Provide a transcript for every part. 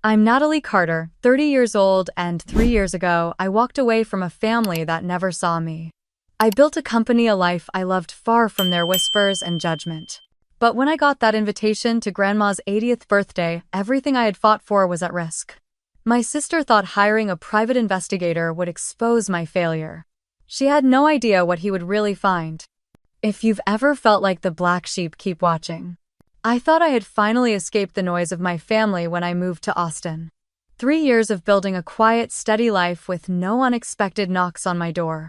I'm Natalie Carter, 30 years old, and 3 years ago, I walked away from a family that never saw me. I built a company, a life I loved far from their whispers and judgment. But when I got that invitation to Grandma's 80th birthday, everything I had fought for was at risk. My sister thought hiring a private investigator would expose my failure. She had no idea what he would really find. If you've ever felt like the black sheep, keep watching. I thought I had finally escaped the noise of my family when I moved to Austin. 3 years of building a quiet, steady life with no unexpected knocks on my door.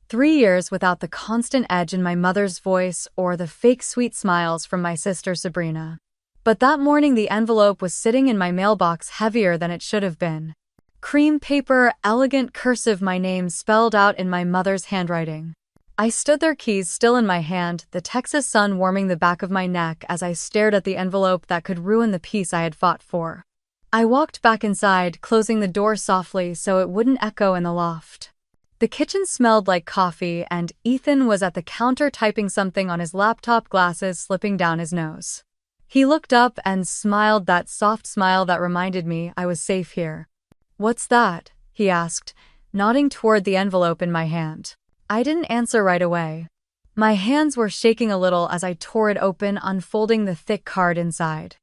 3 years without the constant edge in my mother's voice or the fake sweet smiles from my sister Sabrina. But that morning the envelope was sitting in my mailbox heavier than it should have been. Cream paper, elegant cursive, my name spelled out in my mother's handwriting. I stood there, keys still in my hand, the Texas sun warming the back of my neck as I stared at the envelope that could ruin the peace I had fought for. I walked back inside, closing the door softly so it wouldn't echo in the loft. The kitchen smelled like coffee, and Ethan was at the counter typing something on his laptop, glasses slipping down his nose. He looked up and smiled, that soft smile that reminded me I was safe here. "What's that?" he asked, nodding toward the envelope in my hand. I didn't answer right away. My hands were shaking a little as I tore it open, unfolding the thick card inside.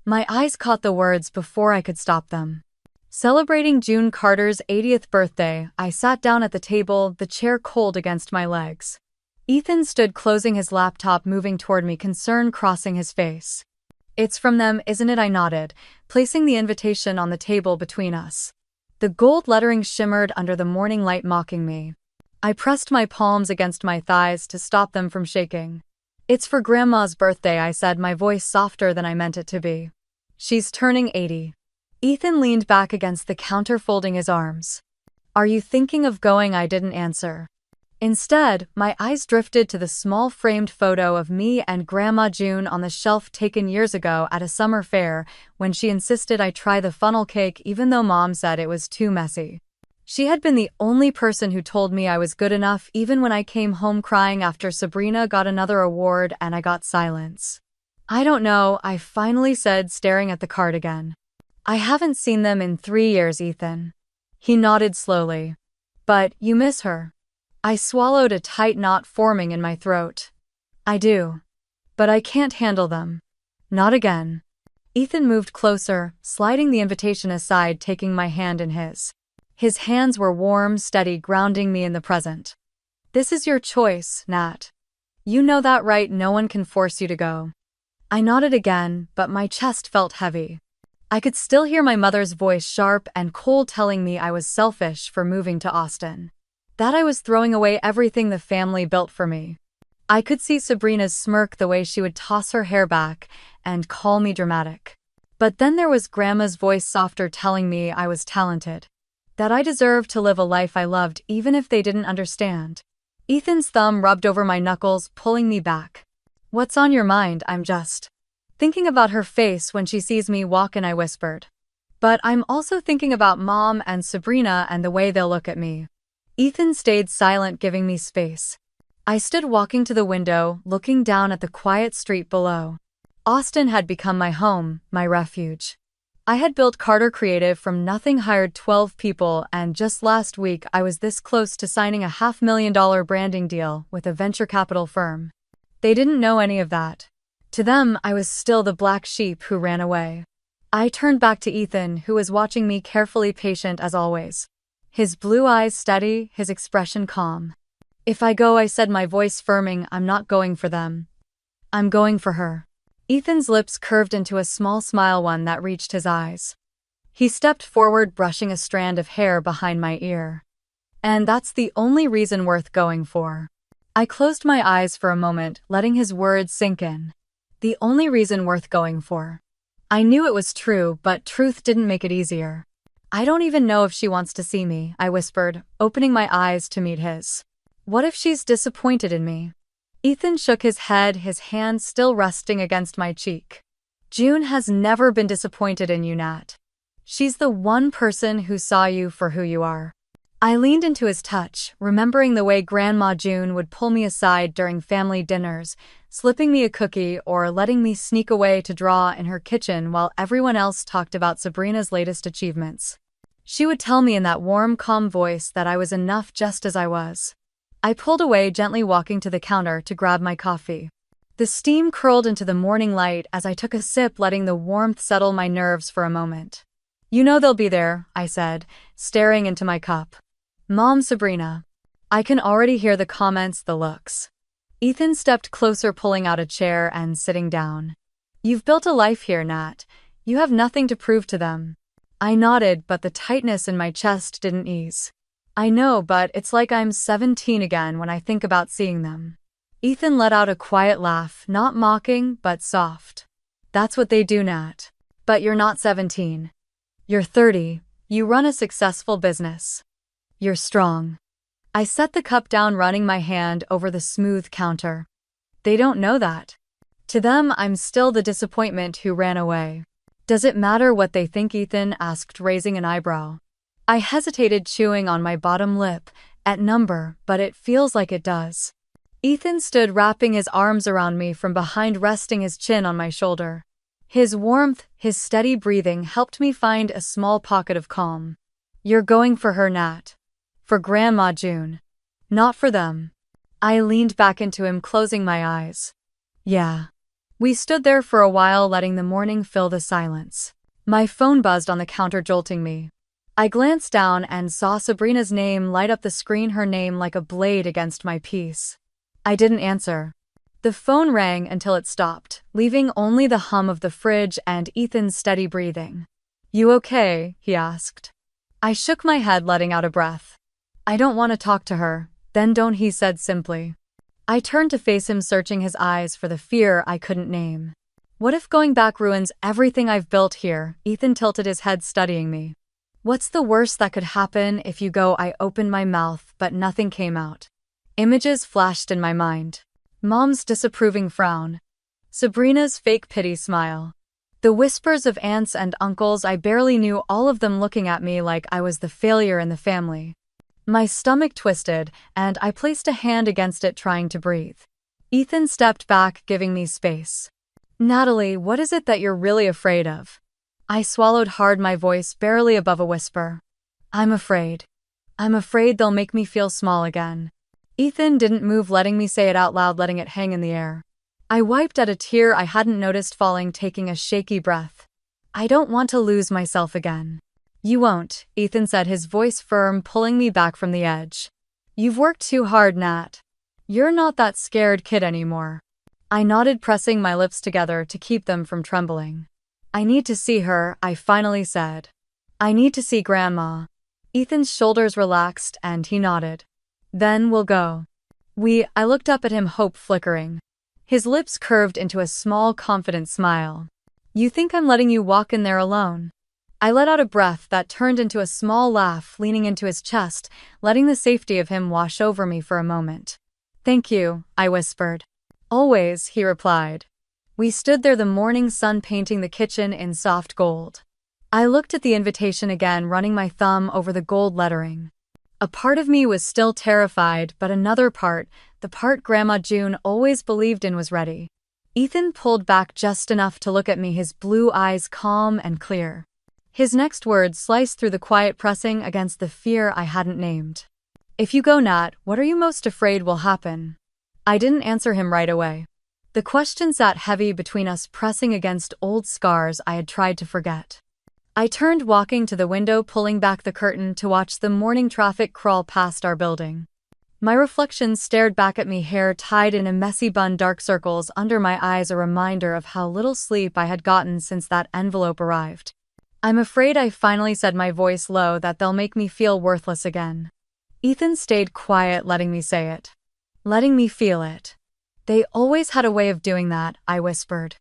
My eyes caught the words before I could stop them. Celebrating June Carter's 80th birthday, I sat down at the table, the chair cold against my legs. Ethan stood closing his laptop, moving toward me, concern crossing his face. "It's from them, isn't it?" I nodded, placing the invitation on the table between us. The gold lettering shimmered under the morning light, mocking me. I pressed my palms against my thighs to stop them from shaking. "It's for Grandma's birthday," I said, my voice softer than I meant it to be. "She's turning 80. Ethan leaned back against the counter, folding his arms. "Are you thinking of going?" I didn't answer. Instead, my eyes drifted to the small framed photo of me and Grandma June on the shelf, taken years ago at a summer fair when she insisted I try the funnel cake even though Mom said it was too messy. She had been the only person who told me I was good enough, even when I came home crying after Sabrina got another award and I got silence. "I don't know," I finally said, staring at the card again. "I haven't seen them in 3 years, Ethan." He nodded slowly. "But you miss her?" I swallowed, a tight knot forming in my throat. "I do. But I can't handle them. Not again." Ethan moved closer, sliding the invitation aside, taking my hand in his. His hands were warm, steady, grounding me in the present. "This is your choice, Nat. You know that, right? No one can force you to go." I nodded again, but my chest felt heavy. I could still hear my mother's voice, sharp and cold, telling me I was selfish for moving to Austin. That I was throwing away everything the family built for me. I could see Sabrina's smirk, the way she would toss her hair back and call me dramatic. But then there was Grandma's voice, softer, telling me I was talented. That I deserved to live a life I loved, even if they didn't understand. Ethan's thumb rubbed over my knuckles, pulling me back. "What's on your mind?" "I'm just thinking about her face when she sees me walk in," I whispered. "But I'm also thinking about Mom and Sabrina and the way they'll look at me." Ethan stayed silent, giving me space. I stood, walking to the window, looking down at the quiet street below. Austin had become my home, my refuge. I had built Carter Creative from nothing, hired 12 people, and just last week I was this close to signing a $500,000 branding deal with a venture capital firm. They didn't know any of that. To them, I was still the black sheep who ran away. I turned back to Ethan, who was watching me carefully, patient as always. His blue eyes steady, his expression calm. "If I go," I said, my voice firming, "I'm not going for them. I'm going for her." Ethan's lips curved into a small smile, one that reached his eyes. He stepped forward, brushing a strand of hair behind my ear. "And that's the only reason worth going for." I closed my eyes for a moment, letting his words sink in. The only reason worth going for. I knew it was true, but truth didn't make it easier. "I don't even know if she wants to see me," I whispered, opening my eyes to meet his. "What if she's disappointed in me?" Ethan shook his head, his hand still resting against my cheek. "June has never been disappointed in you, Nat. She's the one person who saw you for who you are." I leaned into his touch, remembering the way Grandma June would pull me aside during family dinners, slipping me a cookie or letting me sneak away to draw in her kitchen while everyone else talked about Sabrina's latest achievements. She would tell me in that warm, calm voice that I was enough just as I was. I pulled away, gently walking to the counter to grab my coffee. The steam curled into the morning light as I took a sip, letting the warmth settle my nerves for a moment. "You know they'll be there," I said, staring into my cup. "Mom, Sabrina." I can already hear the comments, the looks. Ethan stepped closer, pulling out a chair and sitting down. "You've built a life here, Nat. You have nothing to prove to them." I nodded, but the tightness in my chest didn't ease. "I know, but it's like I'm 17 again when I think about seeing them." Ethan let out a quiet laugh, not mocking, but soft. "That's what they do, Nat. But you're not 17. You're 30. You run a successful business. You're strong." I set the cup down, running my hand over the smooth counter. "They don't know that. To them, I'm still the disappointment who ran away." "Does it matter what they think?" Ethan asked, raising an eyebrow. I hesitated, chewing on my bottom lip at number, but it feels like it does. Ethan stood, wrapping his arms around me from behind, resting his chin on my shoulder. His warmth, his steady breathing helped me find a small pocket of calm. "You're going for her, Nat. For Grandma June. Not for them." I leaned back into him, closing my eyes. "Yeah." We stood there for a while, letting the morning fill the silence. My phone buzzed on the counter, jolting me. I glanced down and saw Sabrina's name light up the screen, her name like a blade against my peace. I didn't answer. The phone rang until it stopped, leaving only the hum of the fridge and Ethan's steady breathing. "You okay?" he asked. I shook my head, letting out a breath. "I don't want to talk to her." "Then don't," he said simply. I turned to face him, searching his eyes for the fear I couldn't name. "What if going back ruins everything I've built here?" Ethan tilted his head, studying me. "What's the worst that could happen if you go?" I opened my mouth, but nothing came out. Images flashed in my mind. Mom's disapproving frown. Sabrina's fake pity smile. The whispers of aunts and uncles I barely knew, all of them looking at me like I was the failure in the family. My stomach twisted, and I placed a hand against it, trying to breathe. Ethan stepped back, giving me space. "Natalie, what is it that you're really afraid of?" I swallowed hard, my voice barely above a whisper. I'm afraid they'll make me feel small again." Ethan didn't move, letting me say it out loud, letting it hang in the air. I wiped at a tear I hadn't noticed falling, taking a shaky breath. "I don't want to lose myself again." "You won't," Ethan said, his voice firm, pulling me back from the edge. "You've worked too hard, Nat. You're not that scared kid anymore." I nodded, pressing my lips together to keep them from trembling. "I need to see her," I finally said. "I need to see Grandma." Ethan's shoulders relaxed and he nodded. "Then we'll go." I looked up at him, hope flickering. His lips curved into a small, confident smile. "You think I'm letting you walk in there alone?" I let out a breath that turned into a small laugh, leaning into his chest, letting the safety of him wash over me for a moment. "Thank you," I whispered. "Always," he replied. We stood there, the morning sun painting the kitchen in soft gold. I looked at the invitation again, running my thumb over the gold lettering. A part of me was still terrified, but another part, the part Grandma June always believed in, was ready. Ethan pulled back just enough to look at me, his blue eyes calm and clear. His next words sliced through the quiet, pressing against the fear I hadn't named. "If you go, Nat, what are you most afraid will happen?" I didn't answer him right away. The question sat heavy between us, pressing against old scars I had tried to forget. I turned, walking to the window, pulling back the curtain to watch the morning traffic crawl past our building. My reflection stared back at me, hair tied in a messy bun, dark circles under my eyes, a reminder of how little sleep I had gotten since that envelope arrived. "I'm afraid," I finally said, my voice low, "that they'll make me feel worthless again." Ethan stayed quiet, letting me say it. Letting me feel it. "They always had a way of doing that," I whispered.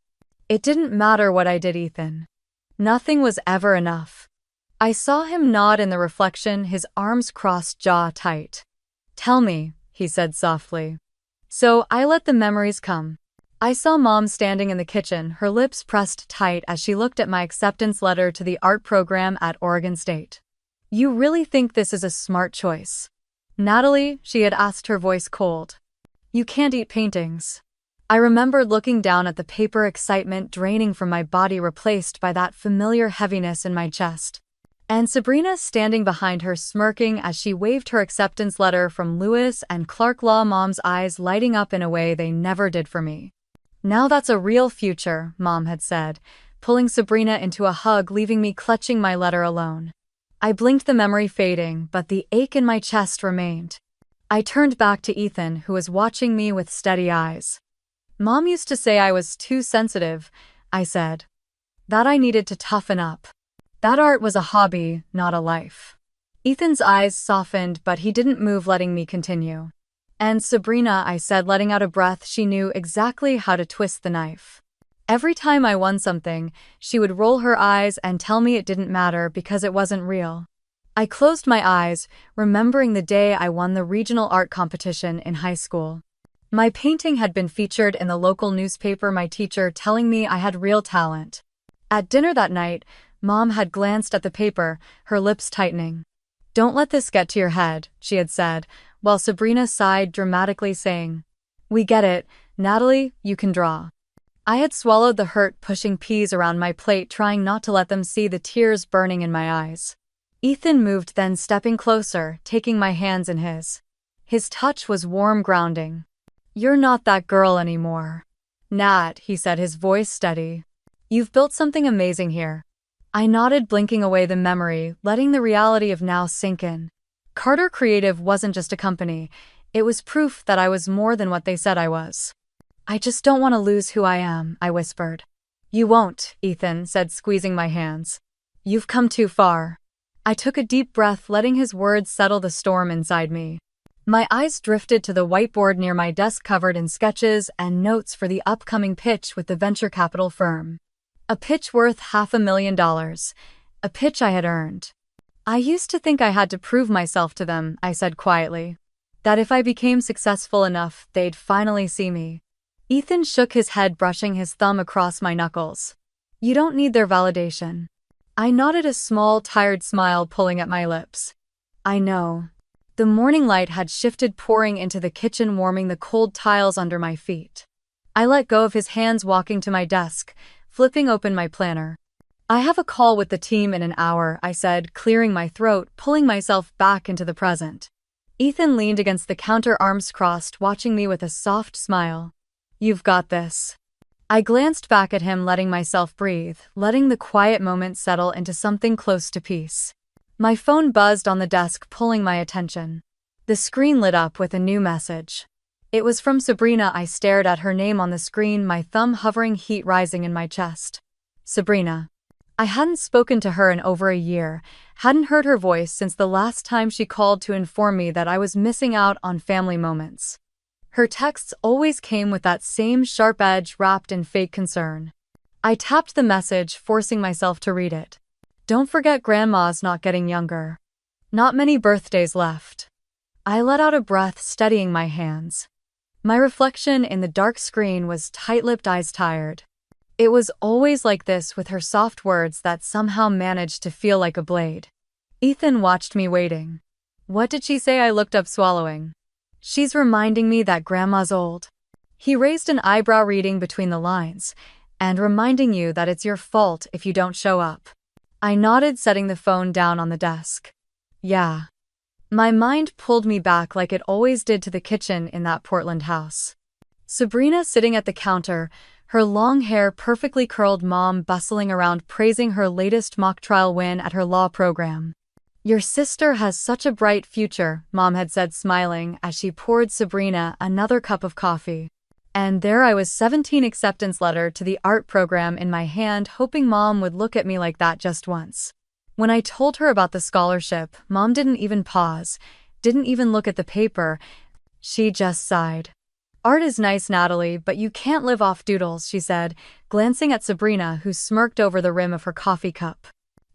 "It didn't matter what I did, Ethan. Nothing was ever enough." I saw him nod in the reflection, his arms crossed, jaw tight. "Tell me," he said softly. So I let the memories come. I saw Mom standing in the kitchen, her lips pressed tight as she looked at my acceptance letter to the art program at Oregon State. You really think this is a smart choice? Natalie, she had asked, her voice cold. You can't eat paintings. I remembered looking down at the paper, excitement draining from my body replaced by that familiar heaviness in my chest. And Sabrina standing behind her, smirking as she waved her acceptance letter from Lewis and Clark Law, Mom's eyes lighting up in a way they never did for me. Now that's a real future, Mom had said, pulling Sabrina into a hug, leaving me clutching my letter alone. I blinked, the memory fading, but the ache in my chest remained. I turned back to Ethan, who was watching me with steady eyes. Mom used to say I was too sensitive, I said. That I needed to toughen up. That art was a hobby, not a life. Ethan's eyes softened, but he didn't move, letting me continue. And Sabrina, I said, letting out a breath. She knew exactly how to twist the knife. Every time I won something, she would roll her eyes and tell me it didn't matter because it wasn't real. I closed my eyes, remembering the day I won the regional art competition in high school. My painting had been featured in the local newspaper, my teacher telling me I had real talent. At dinner that night, Mom had glanced at the paper, her lips tightening. Don't let this get to your head, she had said, while Sabrina sighed dramatically, saying, We get it, Natalie, you can draw. I had swallowed the hurt, pushing peas around my plate, trying not to let them see the tears burning in my eyes. Ethan moved, then stepping closer, taking my hands in his. His touch was warm, grounding. You're not that girl anymore. Nat, he said, his voice steady. You've built something amazing here. I nodded, blinking away the memory, letting the reality of now sink in. Carter Creative wasn't just a company. It was proof that I was more than what they said I was. I just don't want to lose who I am, I whispered. You won't, Ethan said, squeezing my hands. You've come too far. I took a deep breath, letting his words settle the storm inside me. My eyes drifted to the whiteboard near my desk, covered in sketches and notes for the upcoming pitch with the venture capital firm. A pitch worth $500,000. A pitch I had earned. I used to think I had to prove myself to them, I said quietly. That if I became successful enough, they'd finally see me. Ethan shook his head, brushing his thumb across my knuckles. You don't need their validation. I nodded, a small, tired smile pulling at my lips. I know. The morning light had shifted, pouring into the kitchen, warming the cold tiles under my feet. I let go of his hands, walking to my desk, flipping open my planner. I have a call with the team in an hour, I said, clearing my throat, pulling myself back into the present. Ethan leaned against the counter, arms crossed, watching me with a soft smile. You've got this. I glanced back at him, letting myself breathe, letting the quiet moment settle into something close to peace. My phone buzzed on the desk, pulling my attention. The screen lit up with a new message. It was from Sabrina. I stared at her name on the screen, my thumb hovering, heat rising in my chest. Sabrina. I hadn't spoken to her in over a year, hadn't heard her voice since the last time she called to inform me that I was missing out on family moments. Her texts always came with that same sharp edge, wrapped in fake concern. I tapped the message, forcing myself to read it. Don't forget, Grandma's not getting younger. Not many birthdays left. I let out a breath, steadying my hands. My reflection in the dark screen was tight-lipped, eyes tired. It was always like this, with her soft words that somehow managed to feel like a blade. Ethan watched me, waiting. What did she say? I looked up, swallowing. She's reminding me that Grandma's old. He raised an eyebrow, reading between the lines. And reminding you that it's your fault if you don't show up. I nodded, setting the phone down on the desk. Yeah. My mind pulled me back like it always did to the kitchen in that Portland house. Sabrina sitting at the counter, her long hair perfectly curled, Mom bustling around, praising her latest mock trial win at her law program. Your sister has such a bright future, Mom had said, smiling as she poured Sabrina another cup of coffee. And there I was, 17, acceptance letter to the art program in my hand, hoping Mom would look at me like that just once. When I told her about the scholarship, Mom didn't even pause, didn't even look at the paper. She just sighed. Art is nice, Natalie, but you can't live off doodles, she said, glancing at Sabrina, who smirked over the rim of her coffee cup.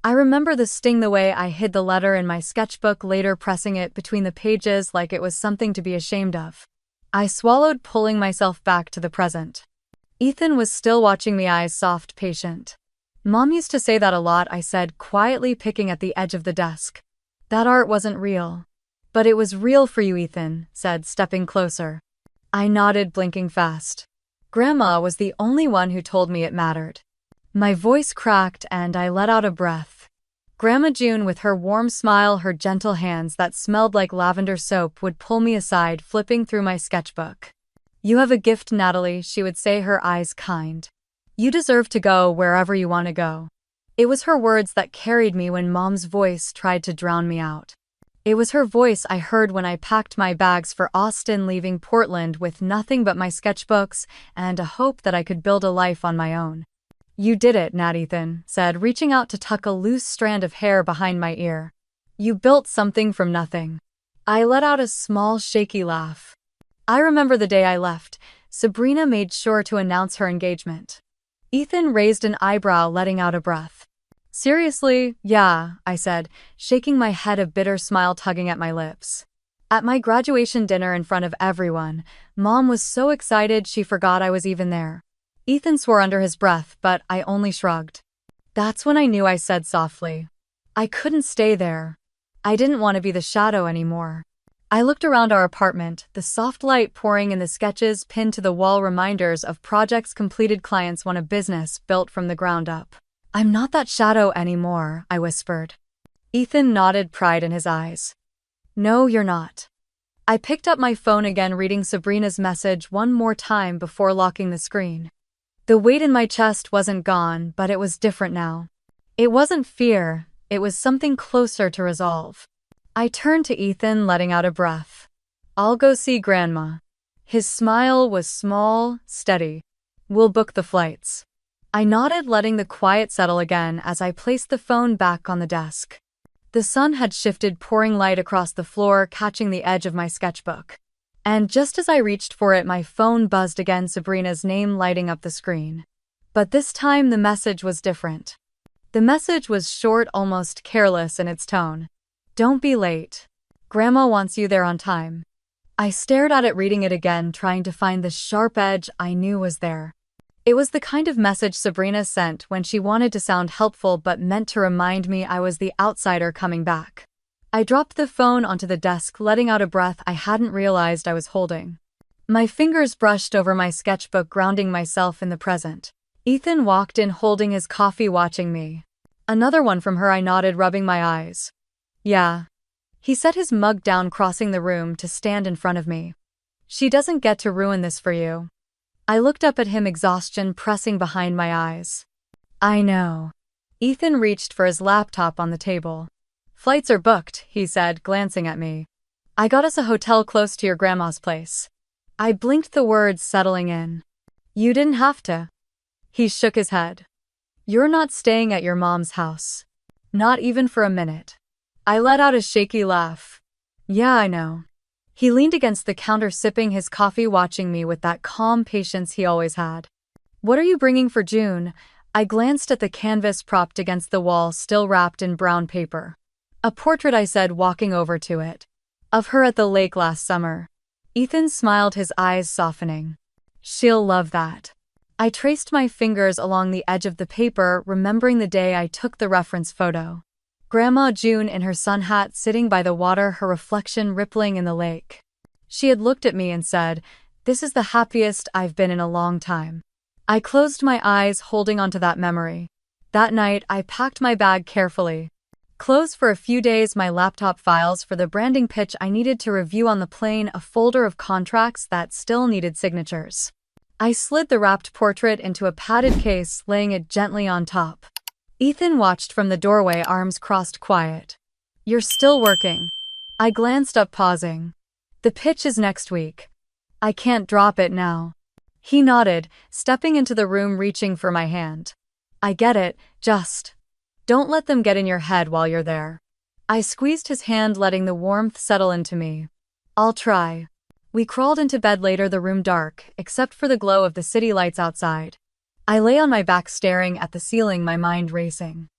I remember the sting, the way I hid the letter in my sketchbook, later pressing it between the pages like it was something to be ashamed of. I swallowed, pulling myself back to the present. Ethan was still watching me, eyes soft, patient. Mom used to say that a lot, I said, quietly, picking at the edge of the desk. That art wasn't real. But it was real for you, Ethan said, stepping closer. I nodded, blinking fast. Grandma was the only one who told me it mattered. My voice cracked and I let out a breath. Grandma June, with her warm smile, her gentle hands that smelled like lavender soap, would pull me aside, flipping through my sketchbook. You have a gift, Natalie, she would say, her eyes kind. You deserve to go wherever you want to go. It was her words that carried me when Mom's voice tried to drown me out. It was her voice I heard when I packed my bags for Austin, leaving Portland with nothing but my sketchbooks and a hope that I could build a life on my own. You did it, Nat, Ethan said, reaching out to tuck a loose strand of hair behind my ear. You built something from nothing. I let out a small, shaky laugh. I remember the day I left, Sabrina made sure to announce her engagement. Ethan raised an eyebrow, letting out a breath. Seriously? Yeah, I said, shaking my head, a bitter smile tugging at my lips. At my graduation dinner in front of everyone, Mom was so excited she forgot I was even there. Ethan swore under his breath, but I only shrugged. That's when I knew, I said softly. I couldn't stay there. I didn't want to be the shadow anymore. I looked around our apartment, the soft light pouring in, the sketches pinned to the wall, reminders of projects completed, clients won, a business built from the ground up. I'm not that shadow anymore, I whispered. Ethan nodded, pride in his eyes. No, you're not. I picked up my phone again, reading Sabrina's message one more time before locking the screen. The weight in my chest wasn't gone, but it was different now. It wasn't fear, it was something closer to resolve. I turned to Ethan, letting out a breath. I'll go see Grandma. His smile was small, steady. We'll book the flights. I nodded, letting the quiet settle again as I placed the phone back on the desk. The sun had shifted, pouring light across the floor, catching the edge of my sketchbook. And just as I reached for it, my phone buzzed again, Sabrina's name lighting up the screen. But this time the message was different. The message was short, almost careless in its tone. Don't be late. Grandma wants you there on time. I stared at it, reading it again, trying to find the sharp edge I knew was there. It was the kind of message Sabrina sent when she wanted to sound helpful but meant to remind me I was the outsider coming back. I dropped the phone onto the desk, letting out a breath I hadn't realized I was holding. My fingers brushed over my sketchbook, grounding myself in the present. Ethan walked in, holding his coffee, watching me. Another one from her, I nodded, rubbing my eyes. Yeah. He set his mug down, crossing the room to stand in front of me. She doesn't get to ruin this for you. I looked up at him, exhaustion pressing behind my eyes. I know. Ethan reached for his laptop on the table. Flights are booked, he said, glancing at me. I got us a hotel close to your grandma's place. I blinked, the words settling in. You didn't have to. He shook his head. You're not staying at your mom's house. Not even for a minute. I let out a shaky laugh. Yeah, I know. He leaned against the counter, sipping his coffee, watching me with that calm patience he always had. What are you bringing for June? I glanced at the canvas propped against the wall, still wrapped in brown paper. A portrait, I said, walking over to it. Of her at the lake last summer. Ethan smiled, his eyes softening. She'll love that. I traced my fingers along the edge of the paper, remembering the day I took the reference photo. Grandma June in her sun hat, sitting by the water, her reflection rippling in the lake. She had looked at me and said, "This is the happiest I've been in a long time." I closed my eyes, holding onto that memory. That night, I packed my bag carefully. Clothes for a few days, my laptop, files for the branding pitch I needed to review on the plane, a folder of contracts that still needed signatures. I slid the wrapped portrait into a padded case, laying it gently on top. Ethan watched from the doorway, arms crossed, quiet. You're still working. I glanced up, pausing. The pitch is next week. I can't drop it now. He nodded, stepping into the room, reaching for my hand. I get it, just don't let them get in your head while you're there. I squeezed his hand, letting the warmth settle into me. I'll try. We crawled into bed later, the room dark, except for the glow of the city lights outside. I lay on my back, staring at the ceiling, my mind racing.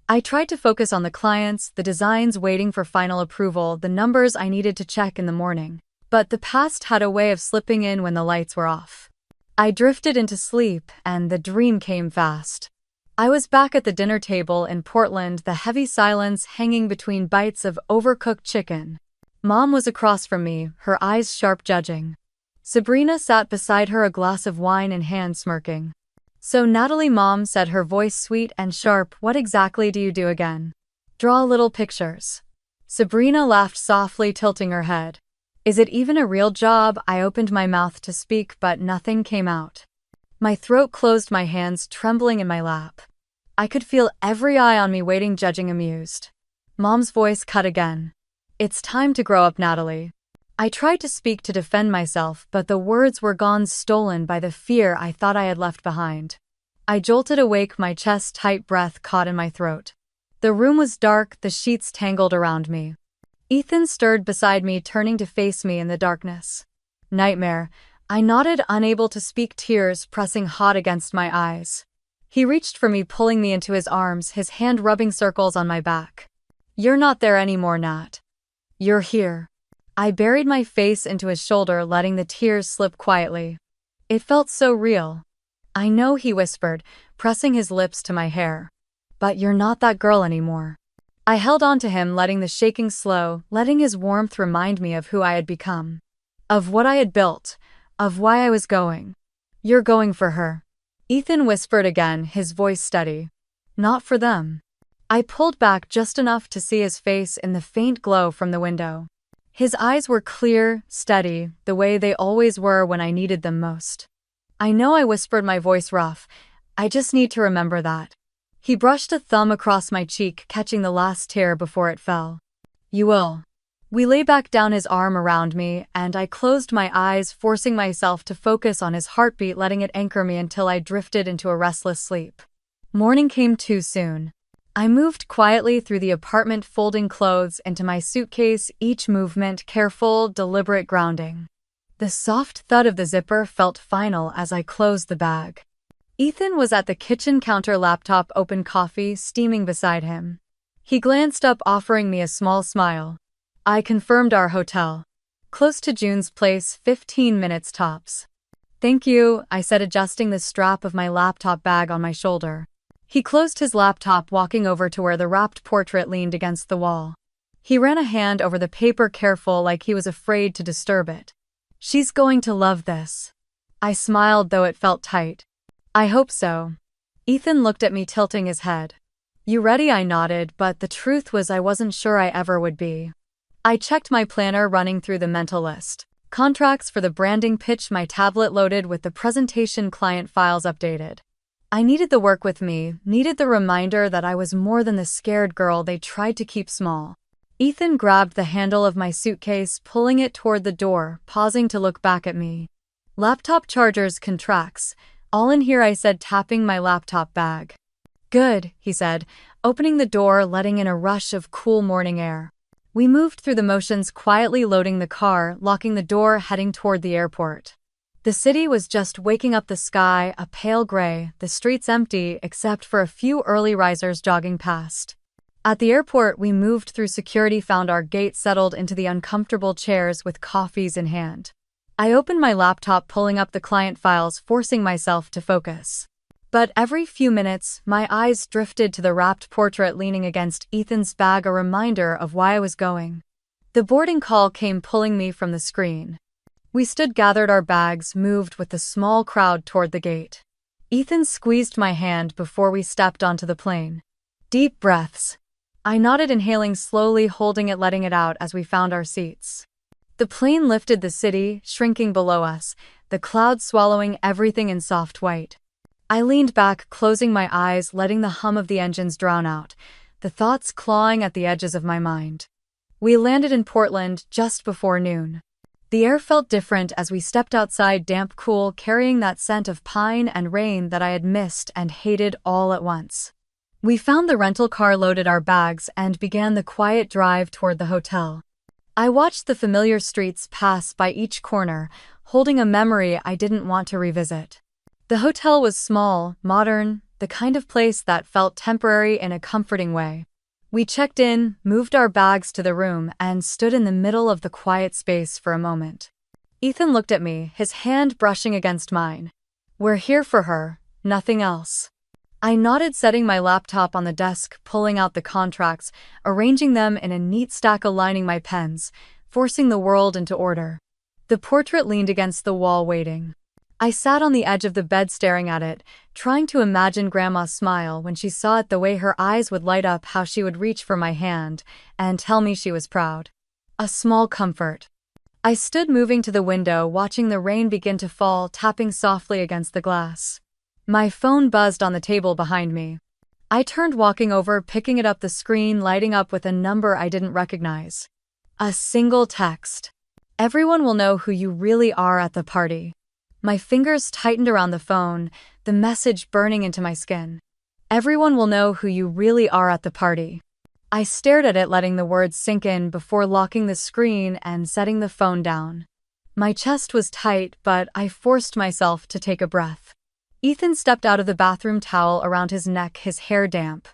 I tried to focus on the clients, the designs waiting for final approval, the numbers I needed to check in the morning. But the past had a way of slipping in when the lights were off. I drifted into sleep, and the dream came fast. I was back at the dinner table in Portland, the heavy silence hanging between bites of overcooked chicken. Mom was across from me, her eyes sharp judging. Sabrina sat beside her, a glass of wine in hand, smirking. "So Natalie," Mom said, her voice sweet and sharp, "what exactly do you do again?" "Draw little pictures." Sabrina laughed softly, tilting her head. "Is it even a real job?" I opened my mouth to speak, but nothing came out. My throat closed, my hands trembling in my lap. I could feel every eye on me, waiting, judging, amused. Mom's voice cut again. "It's time to grow up, Natalie." I tried to speak, to defend myself, but the words were gone, stolen by the fear I thought I had left behind. I jolted awake, my chest tight, breath caught in my throat. The room was dark, the sheets tangled around me. Ethan stirred beside me, turning to face me in the darkness. "Nightmare," I nodded, unable to speak, tears pressing hot against my eyes. He reached for me, pulling me into his arms, his hand rubbing circles on my back. "You're not there anymore, Nat. You're here." I buried my face into his shoulder, letting the tears slip quietly. It felt so real. "I know," he whispered, pressing his lips to my hair. "But you're not that girl anymore." I held on to him, letting the shaking slow, letting his warmth remind me of who I had become. Of what I had built. Of why I was going. "You're going for her," Ethan whispered again, his voice steady. "Not for them." I pulled back just enough to see his face in the faint glow from the window. His eyes were clear, steady, the way they always were when I needed them most. "I know," I whispered, my voice rough. "I just need to remember that." He brushed a thumb across my cheek, catching the last tear before it fell. "You will." We lay back down, his arm around me, and I closed my eyes, forcing myself to focus on his heartbeat, letting it anchor me until I drifted into a restless sleep. Morning came too soon. I moved quietly through the apartment, folding clothes into my suitcase, each movement careful, deliberate, grounding. The soft thud of the zipper felt final as I closed the bag. Ethan was at the kitchen counter, laptop open, coffee steaming beside him. He glanced up, offering me a small smile. I confirmed our hotel. Close to June's place, 15 minutes tops. "Thank you," I said, adjusting the strap of my laptop bag on my shoulder. He closed his laptop, walking over to where the wrapped portrait leaned against the wall. He ran a hand over the paper, careful, like he was afraid to disturb it. "She's going to love this." I smiled, though it felt tight. "I hope so." Ethan looked at me, tilting his head. "You ready?" I nodded, but the truth was I wasn't sure I ever would be. I checked my planner, running through the mental list. Contracts for the branding pitch, my tablet loaded with the presentation, client files updated. I needed the work with me, needed the reminder that I was more than the scared girl they tried to keep small. Ethan grabbed the handle of my suitcase, pulling it toward the door, pausing to look back at me. "Laptop chargers, contracts. All in here," I said, tapping my laptop bag. "Good," he said, opening the door, letting in a rush of cool morning air. We moved through the motions, quietly loading the car, locking the door, heading toward the airport. The city was just waking up, the sky a pale gray, the streets empty except for a few early risers jogging past. At the airport, we moved through security, found our gate, settled into the uncomfortable chairs with coffees in hand. I opened my laptop, pulling up the client files, forcing myself to focus. But every few minutes, my eyes drifted to the wrapped portrait leaning against Ethan's bag, a reminder of why I was going. The boarding call came, pulling me from the screen. We stood, gathered our bags, moved with the small crowd toward the gate. Ethan squeezed my hand before we stepped onto the plane. Deep breaths. I nodded, inhaling slowly, holding it, letting it out as we found our seats. The plane lifted, the city shrinking below us, the clouds swallowing everything in soft white. I leaned back, closing my eyes, letting the hum of the engines drown out, the thoughts clawing at the edges of my mind. We landed in Portland just before noon. The air felt different as we stepped outside, damp, cool, carrying that scent of pine and rain that I had missed and hated all at once. We found the rental car, loaded our bags, and began the quiet drive toward the hotel. I watched the familiar streets pass by each corner, holding a memory I didn't want to revisit. The hotel was small, modern, the kind of place that felt temporary in a comforting way. We checked in, moved our bags to the room, and stood in the middle of the quiet space for a moment. Ethan looked at me, his hand brushing against mine. "We're here for her, nothing else." I nodded, setting my laptop on the desk, pulling out the contracts, arranging them in a neat stack, aligning my pens, forcing the world into order. The portrait leaned against the wall, waiting. I sat on the edge of the bed staring at it, trying to imagine Grandma's smile when she saw it, the way her eyes would light up, how she would reach for my hand and tell me she was proud. A small comfort. I stood, moving to the window, watching the rain begin to fall, tapping softly against the glass. My phone buzzed on the table behind me. I turned, walking over, picking it up, the screen lighting up with a number I didn't recognize. A single text. "Everyone will know who you really are at the party." My fingers tightened around the phone, the message burning into my skin. "Everyone will know who you really are at the party." I stared at it, letting the words sink in before locking the screen and setting the phone down. My chest was tight, but I forced myself to take a breath. Ethan stepped out of the bathroom, towel around his neck, his hair damp.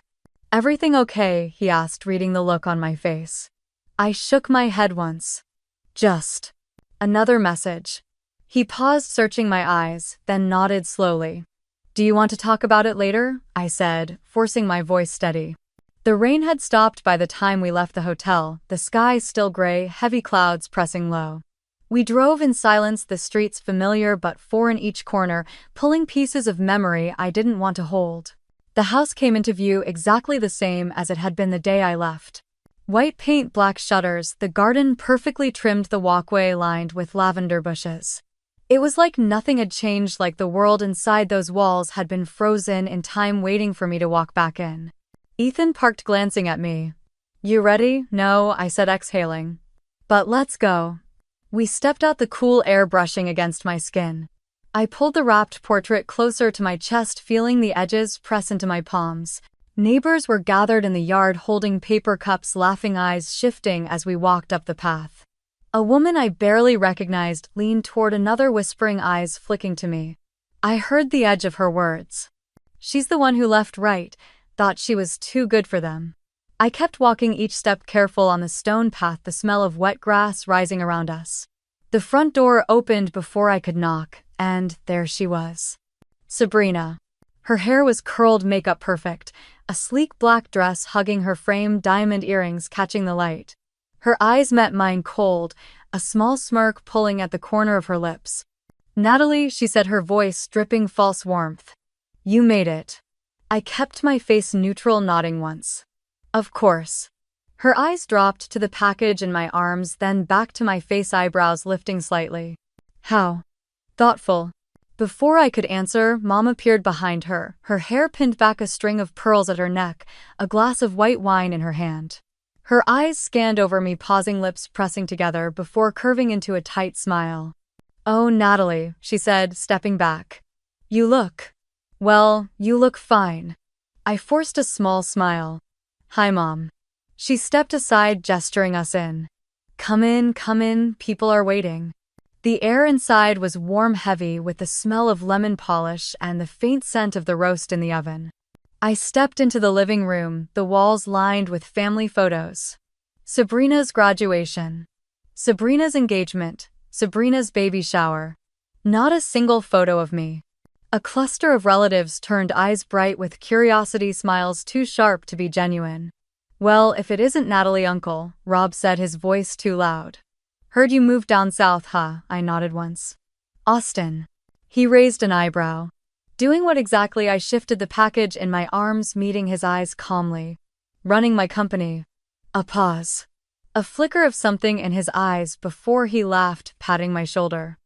"Everything okay?" he asked, reading the look on my face. I shook my head once. "Just another message." He paused, searching my eyes, then nodded slowly. "Do you want to talk about it later?" I said, forcing my voice steady. The rain had stopped by the time we left the hotel, the sky still gray, heavy clouds pressing low. We drove in silence, the streets familiar but foreign, each corner pulling pieces of memory I didn't want to hold. The house came into view exactly the same as it had been the day I left. White paint, black shutters, the garden perfectly trimmed, the walkway lined with lavender bushes. It was like nothing had changed, like the world inside those walls had been frozen in time, waiting for me to walk back in. Ethan parked, glancing at me. "You ready?" "No," I said, exhaling. "But let's go." We stepped out, the cool air brushing against my skin. I pulled the wrapped portrait closer to my chest, feeling the edges press into my palms. Neighbors were gathered in the yard, holding paper cups, laughing, eyes shifting as we walked up the path. A woman I barely recognized leaned toward another, whispering, eyes flicking to me. I heard the edge of her words. "She's the one who left, right? Thought she was too good for them." I kept walking, each step careful on the stone path, the smell of wet grass rising around us. The front door opened before I could knock, and there she was. Sabrina. Her hair was curled, makeup perfect, a sleek black dress hugging her frame, diamond earrings catching the light. Her eyes met mine, cold, a small smirk pulling at the corner of her lips. "Natalie," she said, her voice dripping false warmth. "You made it." I kept my face neutral, nodding once. "Of course." Her eyes dropped to the package in my arms, then back to my face, eyebrows lifting slightly. "How thoughtful." Before I could answer, Mom appeared behind her, her hair pinned back, a string of pearls at her neck, a glass of white wine in her hand. Her eyes scanned over me, pausing, lips pressing together before curving into a tight smile. "Oh, Natalie," she said, stepping back. You look fine." I forced a small smile. "Hi, Mom." She stepped aside, gesturing us in. Come in, people are waiting." The air inside was warm, heavy, with the smell of lemon polish and the faint scent of the roast in the oven. I stepped into the living room, the walls lined with family photos. Sabrina's graduation. Sabrina's engagement. Sabrina's baby shower. Not a single photo of me. A cluster of relatives turned, eyes bright with curiosity, smiles too sharp to be genuine. "Well, if it isn't Natalie, Uncle," Rob said, his voice too loud. "Heard you moved down south, huh?" I nodded once. "Austin." He raised an eyebrow. "Doing what exactly?" I shifted the package in my arms, meeting his eyes calmly. "Running my company." A pause. A flicker of something in his eyes before he laughed, patting my shoulder.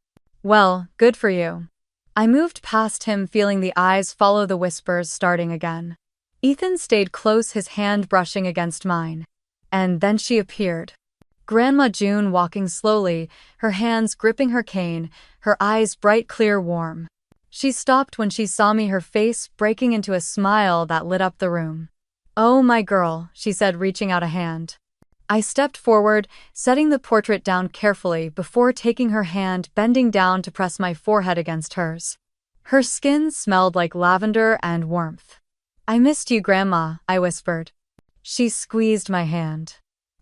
"Well, good for you." I moved past him, feeling the eyes follow the whispers, starting again. Ethan stayed close, his hand brushing against mine. And then she appeared. Grandma June, walking slowly, her hands gripping her cane, her eyes bright, clear, warm. She stopped when she saw me, her face breaking into a smile that lit up the room. "Oh, my girl," she said, reaching out a hand. I stepped forward, setting the portrait down carefully before taking her hand, bending down to press my forehead against hers. Her skin smelled like lavender and warmth. "I missed you, Grandma," I whispered. She squeezed my hand.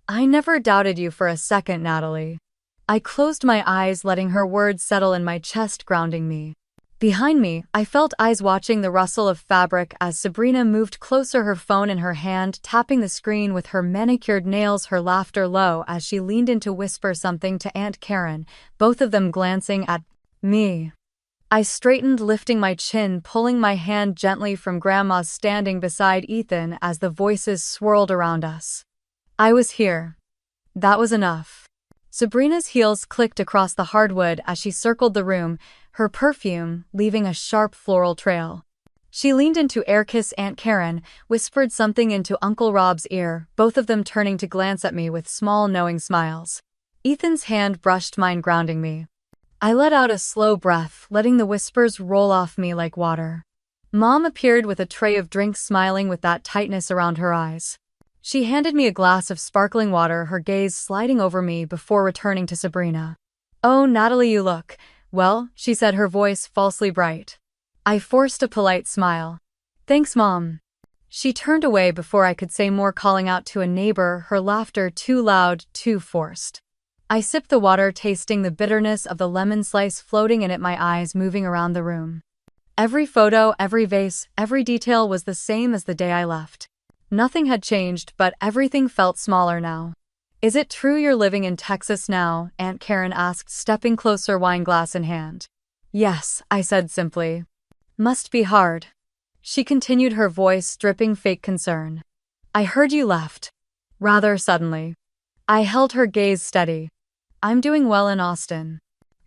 "I never doubted you for a second, Natalie." I closed my eyes, letting her words settle in my chest, grounding me. Behind me, I felt eyes watching the rustle of fabric as Sabrina moved closer, her phone in her hand, tapping the screen with her manicured nails, her laughter low as she leaned in to whisper something to Aunt Karen, both of them glancing at me. I straightened, lifting my chin, pulling my hand gently from Grandma's standing beside Ethan as the voices swirled around us. I was here. That was enough. Sabrina's heels clicked across the hardwood as she circled the room, her perfume leaving a sharp floral trail. She leaned in to air-kiss Aunt Karen, whispered something into Uncle Rob's ear, both of them turning to glance at me with small knowing smiles. Ethan's hand brushed mine, grounding me. I let out a slow breath, letting the whispers roll off me like water. Mom appeared with a tray of drinks, smiling with that tightness around her eyes. She handed me a glass of sparkling water, her gaze sliding over me before returning to Sabrina. "Oh, Natalie, you look well," she said, her voice falsely bright. I forced a polite smile. "Thanks, Mom." She turned away before I could say more, calling out to a neighbor, her laughter too loud, too forced. I sipped the water, tasting the bitterness of the lemon slice floating in it, my eyes moving around the room. Every photo, every vase, every detail was the same as the day I left. Nothing had changed, but everything felt smaller now. "Is it true you're living in Texas now?" Aunt Karen asked, stepping closer, wine glass in hand. "Yes," I said simply. "Must be hard." She continued, her voice dripping fake concern. "I heard you left." Rather suddenly. I held her gaze steady. "I'm doing well in Austin."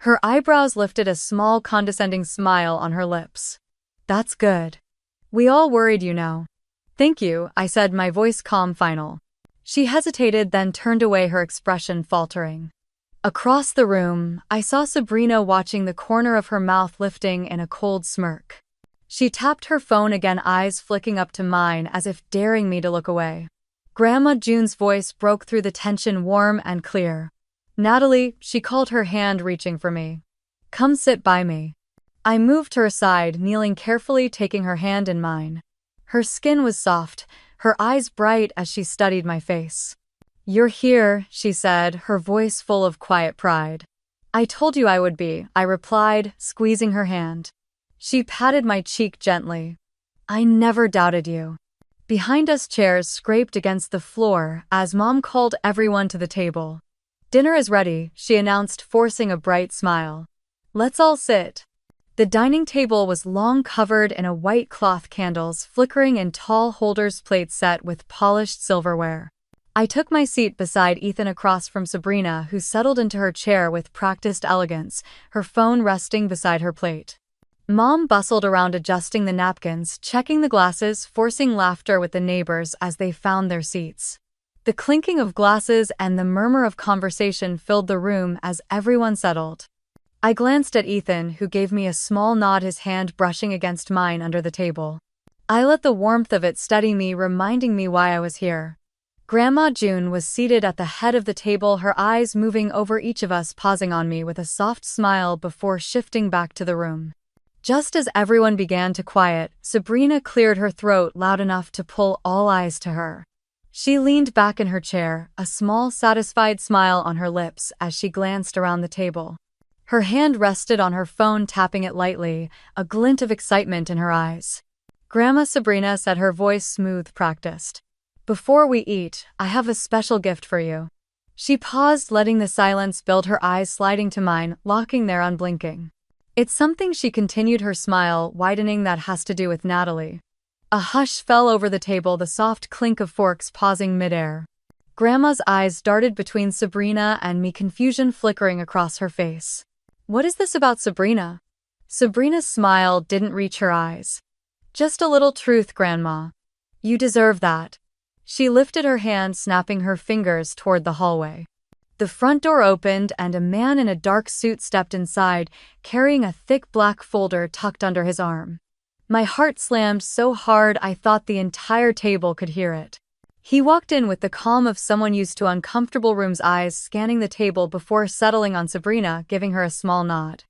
Her eyebrows lifted, a small condescending smile on her lips. "That's good. We all worried, you know." "Thank you," I said, my voice calm, final. She hesitated, then turned away, her expression faltering. Across the room, I saw Sabrina watching, the corner of her mouth lifting in a cold smirk. She tapped her phone again, eyes flicking up to mine as if daring me to look away. Grandma June's voice broke through the tension, warm and clear. "Natalie," she called, her hand reaching for me. "Come sit by me." I moved to her side, kneeling carefully, taking her hand in mine. Her skin was soft, her eyes bright as she studied my face. "You're here," she said, her voice full of quiet pride. "I told you I would be," I replied, squeezing her hand. She patted my cheek gently. "I never doubted you." Behind us, chairs scraped against the floor as Mom called everyone to the table. "Dinner is ready," she announced, forcing a bright smile. "Let's all sit." The dining table was long, covered in a white cloth, candles flickering in tall holders, plates set with polished silverware. I took my seat beside Ethan, across from Sabrina, who settled into her chair with practiced elegance, her phone resting beside her plate. Mom bustled around, adjusting the napkins, checking the glasses, forcing laughter with the neighbors as they found their seats. The clinking of glasses and the murmur of conversation filled the room as everyone settled. I glanced at Ethan, who gave me a small nod, his hand brushing against mine under the table. I let the warmth of it steady me, reminding me why I was here. Grandma June was seated at the head of the table, her eyes moving over each of us, pausing on me with a soft smile before shifting back to the room. Just as everyone began to quiet, Sabrina cleared her throat loud enough to pull all eyes to her. She leaned back in her chair, a small, satisfied smile on her lips as she glanced around the table. Her hand rested on her phone, tapping it lightly, a glint of excitement in her eyes. "Grandma," Sabrina said, her voice smooth, practiced. "Before we eat, I have a special gift for you." She paused, letting the silence build, her eyes sliding to mine, locking there unblinking. "It's something," she continued, her smile widening, "that has to do with Natalie." A hush fell over the table, the soft clink of forks pausing midair. Grandma's eyes darted between Sabrina and me, confusion flickering across her face. "What is this about, Sabrina?" Sabrina's smile didn't reach her eyes. "Just a little truth, Grandma. You deserve that." She lifted her hand, snapping her fingers toward the hallway. The front door opened and a man in a dark suit stepped inside, carrying a thick black folder tucked under his arm. My heart slammed so hard I thought the entire table could hear it. He walked in with the calm of someone used to uncomfortable rooms, eyes scanning the table before settling on Sabrina, giving her a small nod.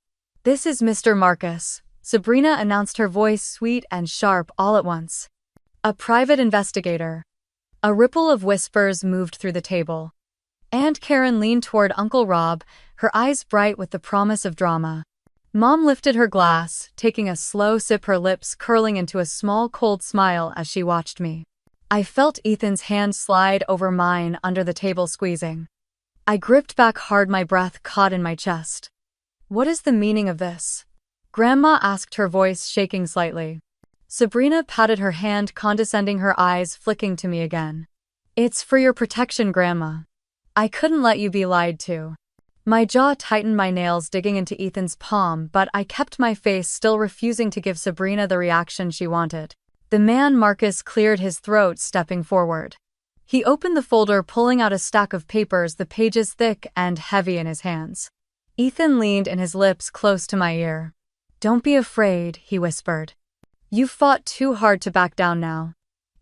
"This is Mr. Marcus," Sabrina announced, her voice sweet and sharp all at once. "A private investigator." A ripple of whispers moved through the table. Aunt Karen leaned toward Uncle Rob, her eyes bright with the promise of drama. Mom lifted her glass, taking a slow sip, her lips curling into a small cold smile as she watched me. I felt Ethan's hand slide over mine under the table, squeezing. I gripped back hard, my breath caught in my chest. "What is the meaning of this?" Grandma asked, her voice shaking slightly. Sabrina patted her hand, condescending, her eyes flicking to me again. "It's for your protection, Grandma. I couldn't let you be lied to." My jaw tightened, my nails digging into Ethan's palm, but I kept my face, still refusing to give Sabrina the reaction she wanted. The man Marcus cleared his throat, stepping forward. He opened the folder, pulling out a stack of papers, the pages thick and heavy in his hands. Ethan leaned in, his lips close to my ear. "Don't be afraid," he whispered. "You fought too hard to back down now."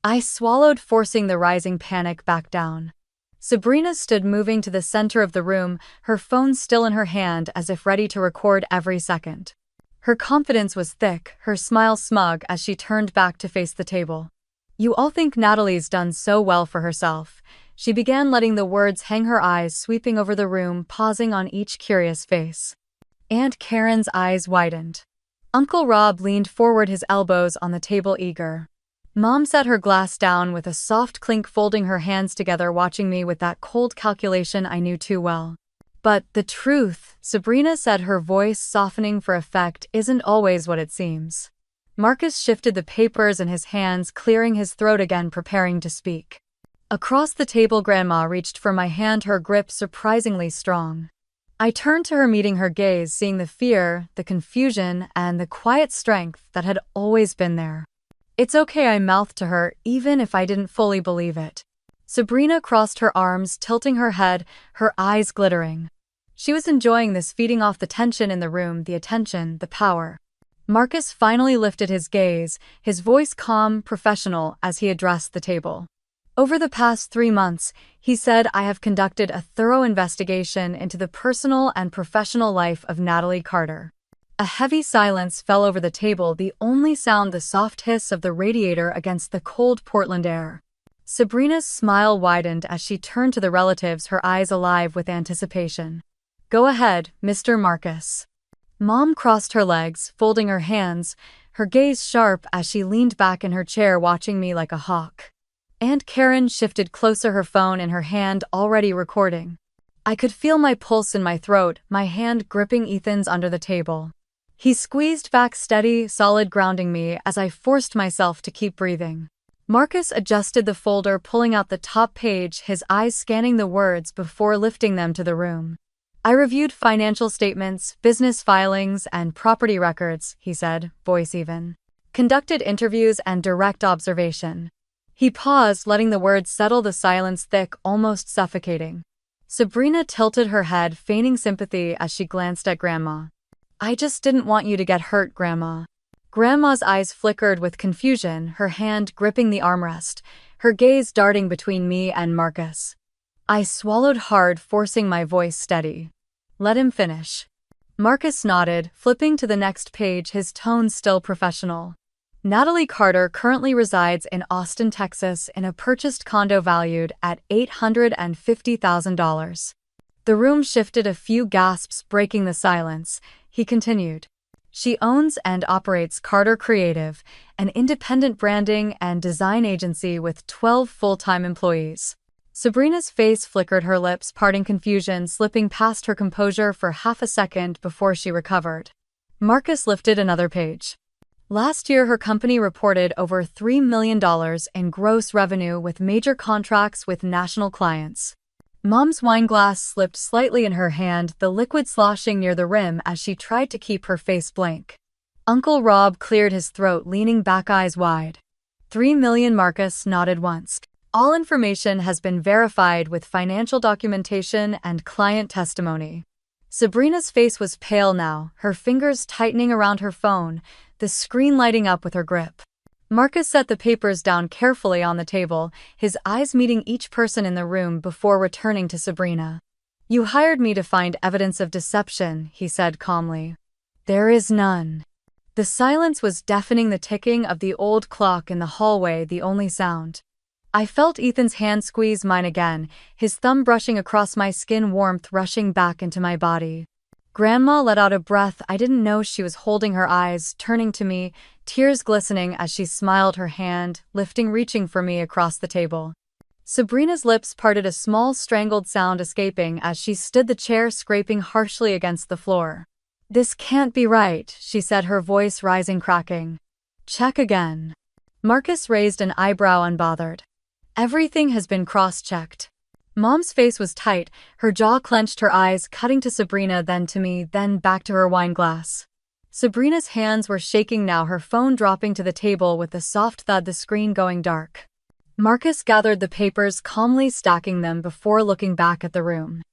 I swallowed, forcing the rising panic back down. Sabrina stood, moving to the center of the room, her phone still in her hand, as if ready to record every second. Her confidence was thick, her smile smug as she turned back to face the table. "You all think Natalie's done so well for herself," she began, letting the words hang, her eyes sweeping over the room, pausing on each curious face. Aunt Karen's eyes widened. Uncle Rob leaned forward, his elbows on the table, eager. Mom set her glass down with a soft clink, folding her hands together, watching me with that cold calculation I knew too well. "But the truth," Sabrina said, her voice softening for effect, "isn't always what it seems." Marcus shifted the papers in his hands, clearing his throat again, preparing to speak. Across the table, Grandma reached for my hand, her grip surprisingly strong. I turned to her, meeting her gaze, seeing the fear, the confusion, and the quiet strength that had always been there. "It's okay," I mouthed to her, even if I didn't fully believe it. Sabrina crossed her arms, tilting her head, her eyes glittering. She was enjoying this, feeding off the tension in the room, the attention, the power. Marcus finally lifted his gaze, his voice calm, professional, as he addressed the table. "Over the past 3 months," he said, "I have conducted a thorough investigation into the personal and professional life of Natalie Carter." A heavy silence fell over the table, the only sound the soft hiss of the radiator against the cold Portland air. Sabrina's smile widened as she turned to the relatives, her eyes alive with anticipation. "Go ahead, Mr. Marcus." Mom crossed her legs, folding her hands, her gaze sharp as she leaned back in her chair, watching me like a hawk. Aunt Karen shifted closer, her phone in her hand, already recording. I could feel my pulse in my throat, my hand gripping Ethan's under the table. He squeezed back, steady, solid, grounding me as I forced myself to keep breathing. Marcus adjusted the folder, pulling out the top page, his eyes scanning the words before lifting them to the room. "I reviewed financial statements, business filings, and property records," he said, voice even. "Conducted interviews and direct observation." He paused, letting the words settle, the silence thick, almost suffocating. Sabrina tilted her head, feigning sympathy as she glanced at Grandma. "I just didn't want you to get hurt, Grandma." Grandma's eyes flickered with confusion, her hand gripping the armrest, her gaze darting between me and Marcus. I swallowed hard, forcing my voice steady. "Let him finish." Marcus nodded, flipping to the next page, his tone still professional. "Natalie Carter currently resides in Austin, Texas, in a purchased condo valued at $850,000. The room shifted, a few gasps breaking the silence. He continued. "She owns and operates Carter Creative, an independent branding and design agency with 12 full-time employees." Sabrina's face flickered, her lips parting, confusion slipping past her composure for half a second before she recovered. Marcus lifted another page. "Last year, her company reported over $3 million in gross revenue with major contracts with national clients." Mom's wine glass slipped slightly in her hand, the liquid sloshing near the rim as she tried to keep her face blank. Uncle Rob cleared his throat, leaning back, eyes wide. $3 million, Marcus nodded once. "All information has been verified with financial documentation and client testimony." Sabrina's face was pale now, her fingers tightening around her phone, the screen lighting up with her grip. Marcus set the papers down carefully on the table, his eyes meeting each person in the room before returning to Sabrina. "You hired me to find evidence of deception," he said calmly. "There is none." The silence was deafening, the ticking of the old clock in the hallway the only sound. I felt Ethan's hand squeeze mine again, his thumb brushing across my skin, warmth rushing back into my body. Grandma let out a breath. I didn't know she was holding her eyes, turning to me, tears glistening as she smiled, her hand reaching for me across the table. Sabrina's lips parted, a small strangled sound escaping as she stood the chair, scraping harshly against the floor. "This can't be right," she said, her voice rising, cracking. "Check again." Marcus raised an eyebrow, unbothered. "Everything has been cross-checked." Mom's face was tight, her jaw clenched, her eyes cutting to Sabrina, then to me, then back to her wine glass. Sabrina's hands were shaking now, her phone dropping to the table with a soft thud, the screen going dark. Marcus gathered the papers, calmly stacking them before looking back at the room.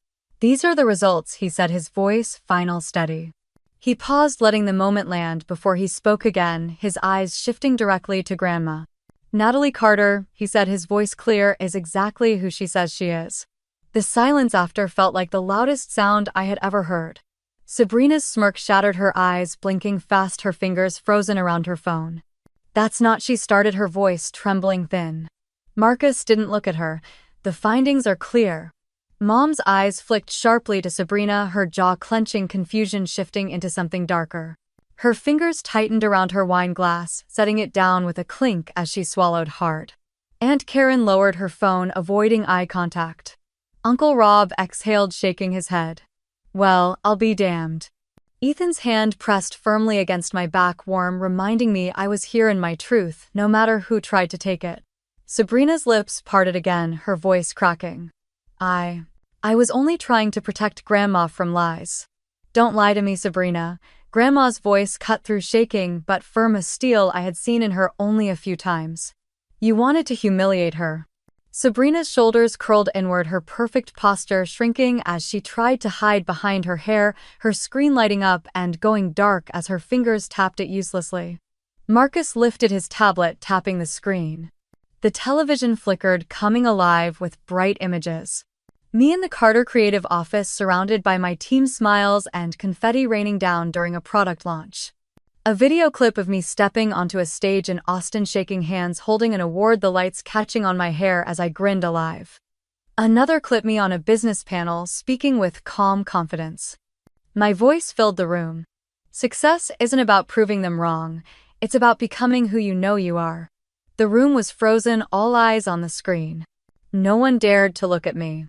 "These are the results," he said, his voice final steady. He paused, letting the moment land before he spoke again, his eyes shifting directly to Grandma. "Natalie Carter," he said, his voice clear, "is exactly who she says she is." The silence after felt like the loudest sound I had ever heard. Sabrina's smirk shattered, her eyes blinking fast, her fingers frozen around her phone. "That's not," she started, her voice trembling thin. Marcus didn't look at her. "The findings are clear." Mom's eyes flicked sharply to Sabrina, her jaw clenching, confusion shifting into something darker. Her fingers tightened around her wine glass, setting it down with a clink as she swallowed hard. Aunt Karen lowered her phone, avoiding eye contact. Uncle Rob exhaled, shaking his head. "Well, I'll be damned." Ethan's hand pressed firmly against my back, warm, reminding me I was here in my truth, no matter who tried to take it. Sabrina's lips parted again, her voice cracking. I was only trying to protect Grandma from lies." "Don't lie to me, Sabrina." Grandma's voice cut through, shaking but firm as steel I had seen in her only a few times. "You wanted to humiliate her." Sabrina's shoulders curled inward, her perfect posture shrinking as she tried to hide behind her hair, her screen lighting up and going dark as her fingers tapped it uselessly. Marcus lifted his tablet, tapping the screen. The television flickered, coming alive with bright images. Me in the Carter Creative office, surrounded by my team's smiles and confetti raining down during a product launch. A video clip of me stepping onto a stage in Austin, shaking hands, holding an award, the lights catching on my hair as I grinned alive. Another clip, me on a business panel, speaking with calm confidence. My voice filled the room. Success isn't about proving them wrong, it's about becoming who you know you are. The room was frozen, all eyes on the screen. No one dared to look at me.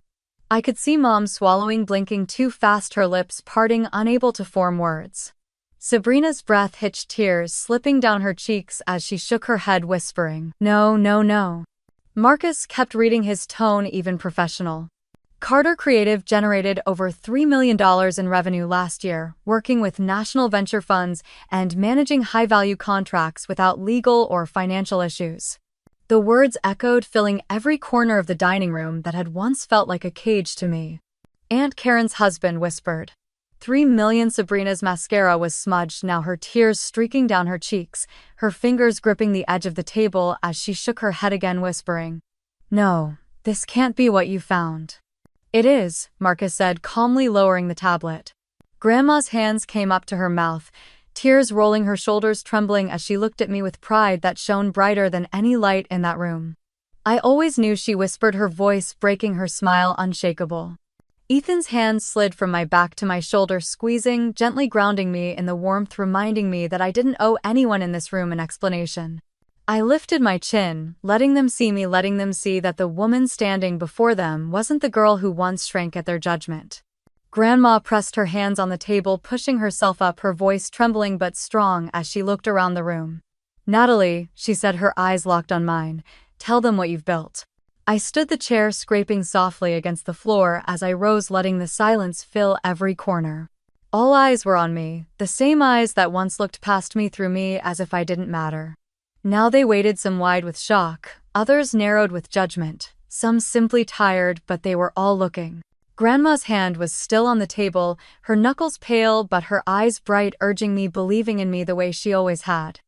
I could see Mom swallowing, blinking too fast, her lips parting, unable to form words. Sabrina's breath hitched, tears slipping down her cheeks as she shook her head, whispering, "No, no, no." Marcus kept reading, his tone even professional. Carter Creative generated over $3 million in revenue last year, working with national venture funds and managing high-value contracts without legal or financial issues. The words echoed, filling every corner of the dining room that had once felt like a cage to me. Aunt Karen's husband whispered. 3 million. Sabrina's mascara was smudged now, her tears streaking down her cheeks, her fingers gripping the edge of the table as she shook her head again, whispering, "No, this can't be what you found." "It is," Marcus said, calmly lowering the tablet. Grandma's hands came up to her mouth, tears rolling, her shoulders trembling as she looked at me with pride that shone brighter than any light in that room. "I always knew," she whispered, her voice breaking, her smile unshakable. Ethan's hand slid from my back to my shoulder, squeezing, gently grounding me in the warmth, reminding me that I didn't owe anyone in this room an explanation. I lifted my chin, letting them see me, letting them see that the woman standing before them wasn't the girl who once shrank at their judgment. Grandma pressed her hands on the table, pushing herself up, her voice trembling but strong as she looked around the room. "Natalie," she said, her eyes locked on mine, "tell them what you've built." I stood, the chair scraping softly against the floor as I rose, letting the silence fill every corner. All eyes were on me, the same eyes that once looked past me, through me, as if I didn't matter. Now they waited, some wide with shock, others narrowed with judgment, some simply tired, but they were all looking. Grandma's hand was still on the table, her knuckles pale but her eyes bright, urging me, believing in me the way she always had.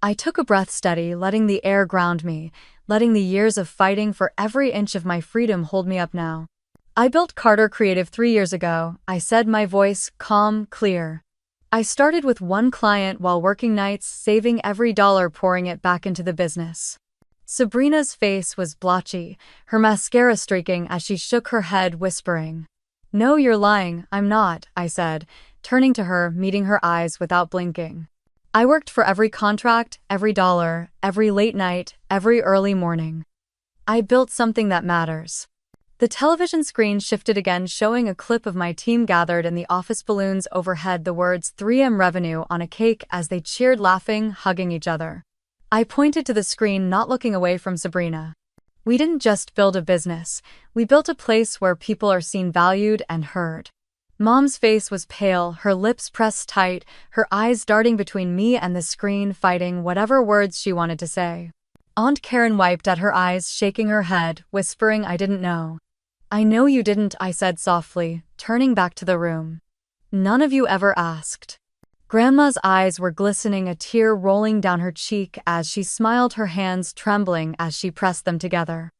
I took a breath, steady, letting the air ground me, letting the years of fighting for every inch of my freedom hold me up now. "I built Carter Creative 3 years ago," I said, my voice calm, clear. "I started with one client while working nights, saving every dollar, pouring it back into the business." Sabrina's face was blotchy, her mascara streaking as she shook her head, whispering, "No, you're lying." "I'm not," I said, turning to her, meeting her eyes without blinking. I worked for every contract, every dollar, every late night, every early morning. I built something that matters. The television screen shifted again, showing a clip of my team gathered in the office, balloons overhead, the words 3M revenue on a cake as they cheered, laughing, hugging each other. I pointed to the screen, not looking away from Sabrina. We didn't just build a business, we built a place where people are seen, valued, and heard. Mom's face was pale, her lips pressed tight, her eyes darting between me and the screen, fighting whatever words she wanted to say. Aunt Karen wiped at her eyes, shaking her head, whispering, "I didn't know." "I know you didn't," I said softly, turning back to the room. "None of you ever asked." Grandma's eyes were glistening, a tear rolling down her cheek as she smiled, her hands trembling as she pressed them together.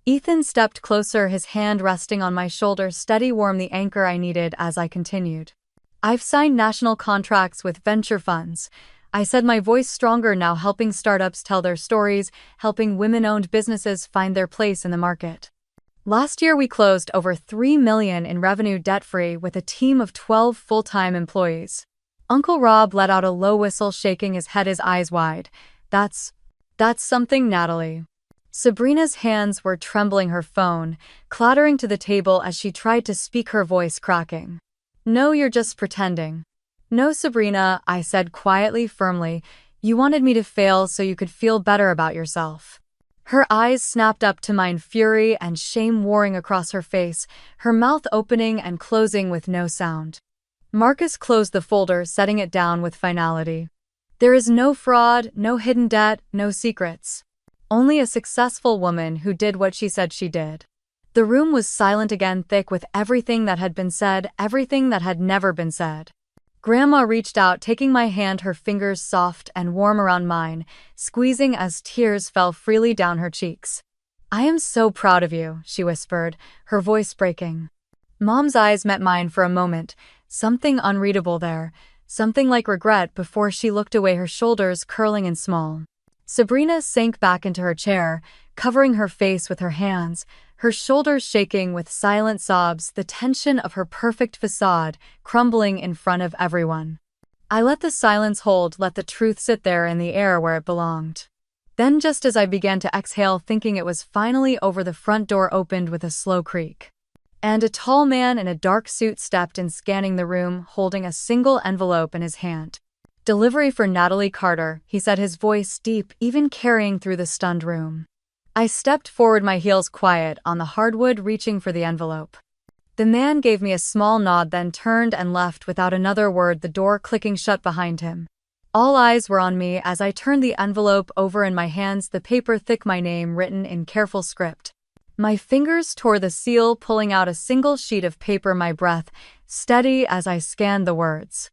Ethan stepped closer, his hand resting on my shoulder, steady, warm, the anchor I needed as I continued. "I've signed national contracts with venture funds," I said, my voice stronger now, helping startups tell their stories, helping women-owned businesses find their place in the market. Last year we closed over $3 million in revenue debt-free with a team of 12 full-time employees. Uncle Rob let out a low whistle, shaking his head, his eyes wide. That's something, Natalie." Sabrina's hands were trembling, her phone clattering to the table as she tried to speak, her voice cracking. "No, you're just pretending." "No, Sabrina," I said quietly, firmly. "You wanted me to fail so you could feel better about yourself." Her eyes snapped up to mine, fury and shame warring across her face, her mouth opening and closing with no sound. Marcus closed the folder, setting it down with finality. "There is no fraud, no hidden debt, no secrets. Only a successful woman who did what she said she did." The room was silent again, thick with everything that had been said, everything that had never been said. Grandma reached out, taking my hand, her fingers soft and warm around mine, squeezing as tears fell freely down her cheeks. "I am so proud of you," she whispered, her voice breaking. Mom's eyes met mine for a moment, something unreadable there, something like regret, before she looked away, her shoulders curling and small. Sabrina sank back into her chair, covering her face with her hands, her shoulders shaking with silent sobs, the tension of her perfect facade crumbling in front of everyone. I let the silence hold, let the truth sit there in the air where it belonged. Then, just as I began to exhale, thinking it was finally over, the front door opened with a slow creak. And a tall man in a dark suit stepped in, scanning the room, holding a single envelope in his hand. "Delivery for Natalie Carter," he said, his voice deep, even carrying through the stunned room. I stepped forward, my heels quiet on the hardwood, reaching for the envelope. The man gave me a small nod, then turned and left without another word, the door clicking shut behind him. All eyes were on me as I turned the envelope over in my hands, the paper thick, my name written in careful script. My fingers tore the seal, pulling out a single sheet of paper, my breath steady as I scanned the words.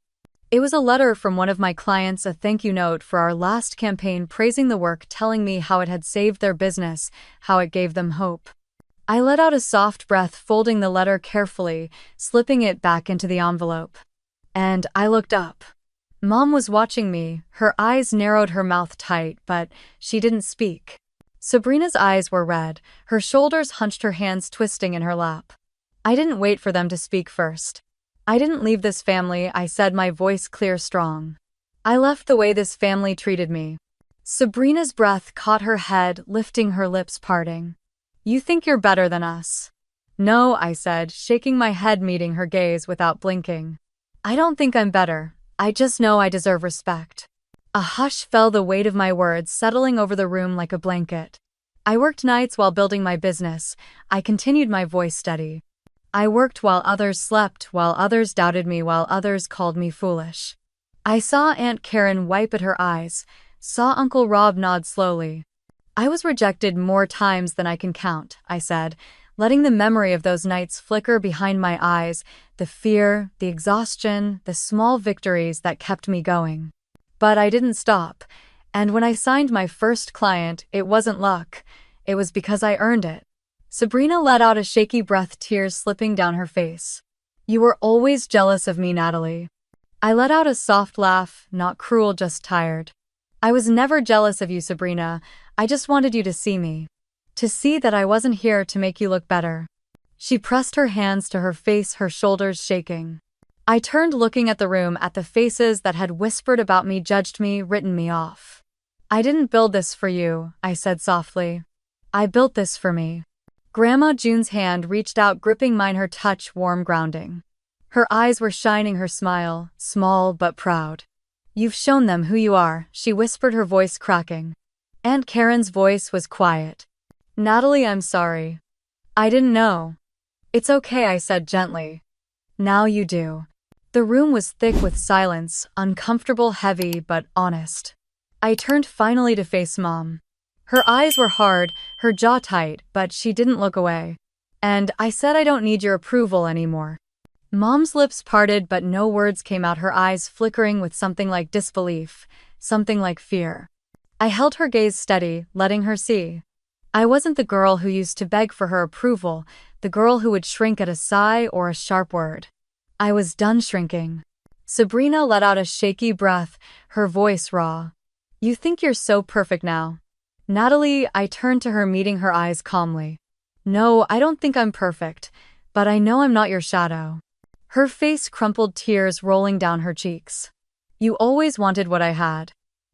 It was a letter from one of my clients, a thank you note for our last campaign, praising the work, telling me how it had saved their business, how it gave them hope. I let out a soft breath, folding the letter carefully, slipping it back into the envelope. And I looked up. Mom was watching me, her eyes narrowed, her mouth tight, but she didn't speak. Sabrina's eyes were red, her shoulders hunched, her hands twisting in her lap. I didn't wait for them to speak first. "I didn't leave this family," I said, my voice clear, strong. "I left the way this family treated me." Sabrina's breath caught her head, lifting, her lips parting. "You think you're better than us?" "No," I said, shaking my head, meeting her gaze without blinking. "I don't think I'm better. I just know I deserve respect." A hush fell, the weight of my words settling over the room like a blanket. "I worked nights while building my business," I continued, my voice steady. "I worked while others slept, while others doubted me, while others called me foolish." I saw Aunt Karen wipe at her eyes, saw Uncle Rob nod slowly. "I was rejected more times than I can count," I said, letting the memory of those nights flicker behind my eyes, the fear, the exhaustion, the small victories that kept me going. But I didn't stop, and when I signed my first client, it wasn't luck, it was because I earned it. Sabrina let out a shaky breath, tears slipping down her face. "You were always jealous of me, Natalie." I let out a soft laugh, not cruel, just tired. "I was never jealous of you, Sabrina. I just wanted you to see me. To see that I wasn't here to make you look better." She pressed her hands to her face, her shoulders shaking. I turned, looking at the room, at the faces that had whispered about me, judged me, written me off. "I didn't build this for you," I said softly. "I built this for me." Grandma June's hand reached out, gripping mine, her touch warm, grounding. Her eyes were shining, her smile, small but proud. "You've shown them who you are," she whispered, her voice cracking. Aunt Karen's voice was quiet. "Natalie, I'm sorry. I didn't know." "It's okay," I said gently. "Now you do." The room was thick with silence, uncomfortable, heavy, but honest. I turned finally to face Mom. Her eyes were hard, her jaw tight, but she didn't look away. And I said, "I don't need your approval anymore." Mom's lips parted, but no words came out, her eyes flickering with something like disbelief, something like fear. I held her gaze steady, letting her see. I wasn't the girl who used to beg for her approval, the girl who would shrink at a sigh or a sharp word. I was done shrinking. Sabrina let out a shaky breath, her voice raw. "You think you're so perfect now." "Natalie," I turned to her, meeting her eyes calmly. "No, I don't think I'm perfect, but I know I'm not your shadow." Her face crumpled, tears rolling down her cheeks. "You always wanted what I had.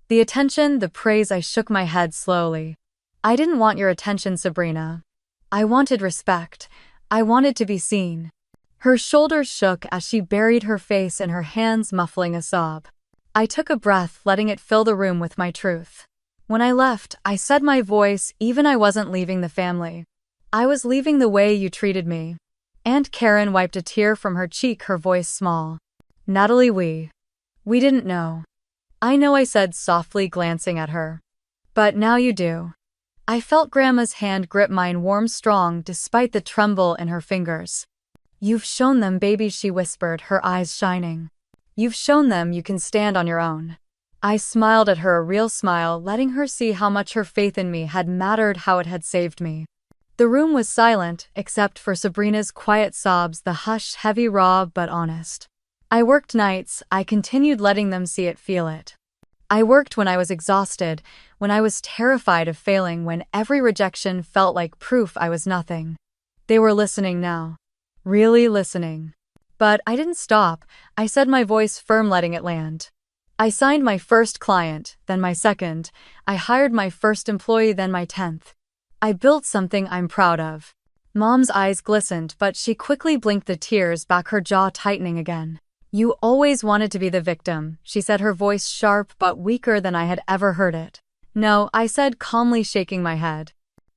The attention, the praise." I shook my head slowly. "I didn't want your attention, Sabrina. I wanted respect. I wanted to be seen." Her shoulders shook as she buried her face in her hands, muffling a sob. I took a breath, letting it fill the room with my truth. "When I left, I said, my voice, even I wasn't leaving the family. I was leaving the way you treated me." Aunt Karen wiped a tear from her cheek, her voice small. "Natalie, we didn't know." "I know," I said softly, glancing at her. "But now you do." I felt Grandma's hand grip mine, warm, strong, despite the tremble in her fingers. "You've shown them, baby," she whispered, her eyes shining. "You've shown them you can stand on your own." I smiled at her, a real smile, letting her see how much her faith in me had mattered, how it had saved me. The room was silent, except for Sabrina's quiet sobs, the hush, heavy, raw, but honest. I worked nights, I continued, letting them see it, feel it. I worked when I was exhausted, when I was terrified of failing, when every rejection felt like proof I was nothing. They were listening now. Really listening. But I didn't stop, I said, my voice firm, letting it land. I signed my first client, then my second. I hired my first employee, then my 10th. I built something I'm proud of. Mom's eyes glistened, but she quickly blinked the tears back, her jaw tightening again. "You always wanted to be the victim," she said, her voice sharp but weaker than I had ever heard it. "No," I said, calmly, shaking my head.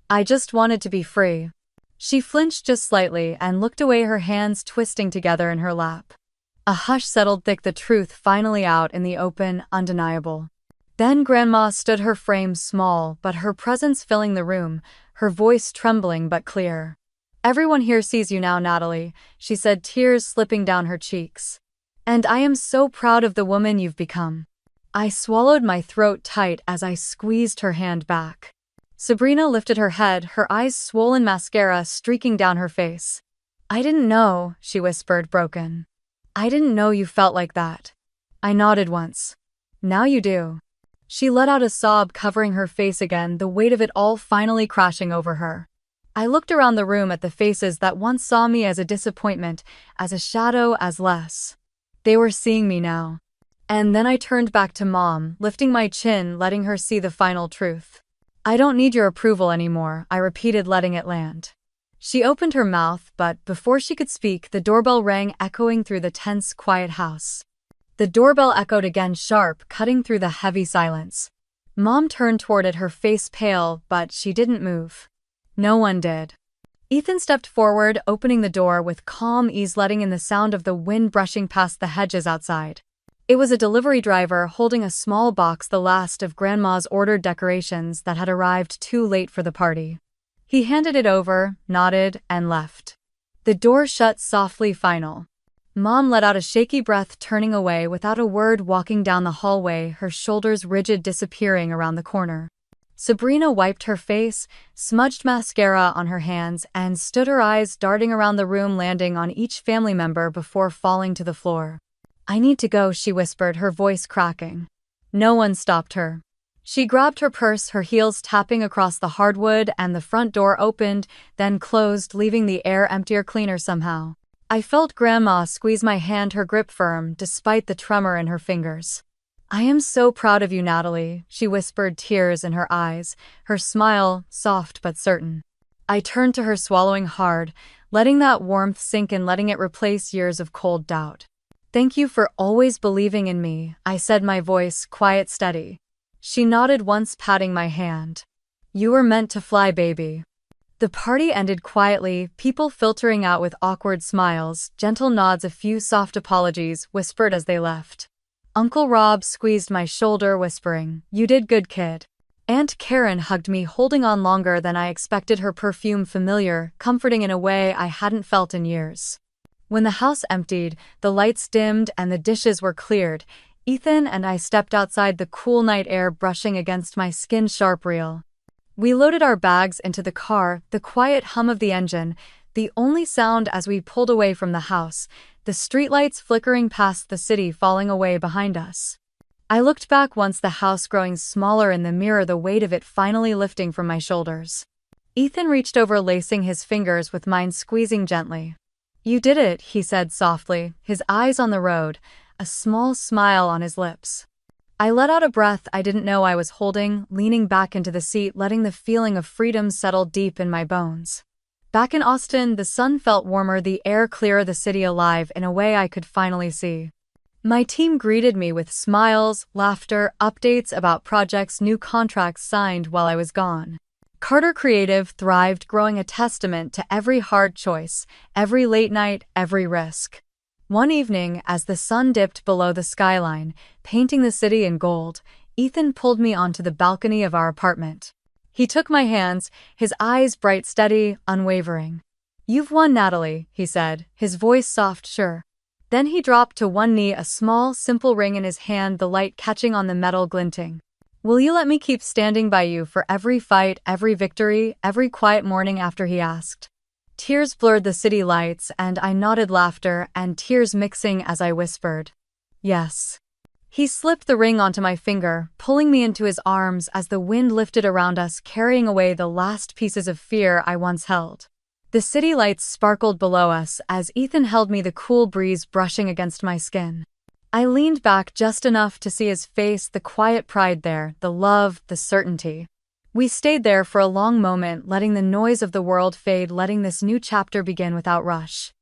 "I just wanted to be free." She flinched just slightly and looked away, her hands twisting together in her lap. A hush settled thick, the truth finally out in the open, undeniable. Then Grandma stood, her frame small, but her presence filling the room, her voice trembling but clear. "Everyone here sees you now, Natalie," she said, tears slipping down her cheeks. "And I am so proud of the woman you've become." I swallowed, my throat tight as I squeezed her hand back. Sabrina lifted her head, her eyes swollen, mascara streaking down her face. "I didn't know," she whispered, broken. "I didn't know you felt like that." I nodded once. "Now you do." She let out a sob, covering her face again, the weight of it all finally crashing over her. I looked around the room at the faces that once saw me as a disappointment, as a shadow, as less. They were seeing me now. And then I turned back to Mom, lifting my chin, letting her see the final truth. "I don't need your approval anymore," I repeated, letting it land. She opened her mouth, but before she could speak, the doorbell rang, echoing through the tense, quiet house. The doorbell echoed again, sharp, cutting through the heavy silence. Mom turned toward it, her face pale, but she didn't move. No one did. Ethan stepped forward, opening the door with calm ease, letting in the sound of the wind brushing past the hedges outside. It was a delivery driver holding a small box, the last of Grandma's ordered decorations that had arrived too late for the party. He handed it over, nodded, and left. The door shut softly, final. Mom let out a shaky breath, turning away without a word, walking down the hallway, her shoulders rigid, disappearing around the corner. Sabrina wiped her face, smudged mascara on her hands, and stood, her eyes darting around the room, landing on each family member before falling to the floor. "I need to go," she whispered, her voice cracking. No one stopped her. She grabbed her purse, her heels tapping across the hardwood, and the front door opened, then closed, leaving the air emptier, cleaner somehow. I felt Grandma squeeze my hand, her grip firm despite the tremor in her fingers. "I am so proud of you, Natalie," she whispered, tears in her eyes, her smile soft but certain. I turned to her, swallowing hard, letting that warmth sink in, letting it replace years of cold doubt. "Thank you for always believing in me," I said, my voice quiet, steady. She nodded once, patting my hand. "You were meant to fly, baby." The party ended quietly, people filtering out with awkward smiles, gentle nods, a few soft apologies whispered as they left. Uncle Rob squeezed my shoulder, whispering, "You did good, kid." Aunt Karen hugged me, holding on longer than I expected, her perfume familiar, comforting in a way I hadn't felt in years. When the house emptied, the lights dimmed and the dishes were cleared, Ethan and I stepped outside, the cool night air brushing against my skin, sharp, real. We loaded our bags into the car, the quiet hum of the engine, the only sound as we pulled away from the house, the streetlights flickering past, the city falling away behind us. I looked back once, the house growing smaller in the mirror, the weight of it finally lifting from my shoulders. Ethan reached over, lacing his fingers with mine, squeezing gently. "You did it," he said softly, his eyes on the road, a small smile on his lips. I let out a breath I didn't know I was holding, leaning back into the seat, letting the feeling of freedom settle deep in my bones. Back in Austin, the sun felt warmer, the air clearer, the city alive in a way I could finally see. My team greeted me with smiles, laughter, updates about projects, new contracts signed while I was gone. Carter Creative thrived, growing, a testament to every hard choice, every late night, every risk. One evening, as the sun dipped below the skyline, painting the city in gold, Ethan pulled me onto the balcony of our apartment. He took my hands, his eyes bright, steady, unwavering. "You've won, Natalie," he said, his voice soft, sure. Then he dropped to one knee, a small, simple ring in his hand, the light catching on the metal, glinting. "Will you let me keep standing by you for every fight, every victory, every quiet morning?" after he asked. Tears blurred the city lights, and I nodded, laughter and tears mixing as I whispered, "Yes." He slipped the ring onto my finger, pulling me into his arms as the wind lifted around us, carrying away the last pieces of fear I once held. The city lights sparkled below us as Ethan held me, the cool breeze brushing against my skin. I leaned back just enough to see his face, the quiet pride there, the love, the certainty. We stayed there for a long moment, letting the noise of the world fade, letting this new chapter begin without rush.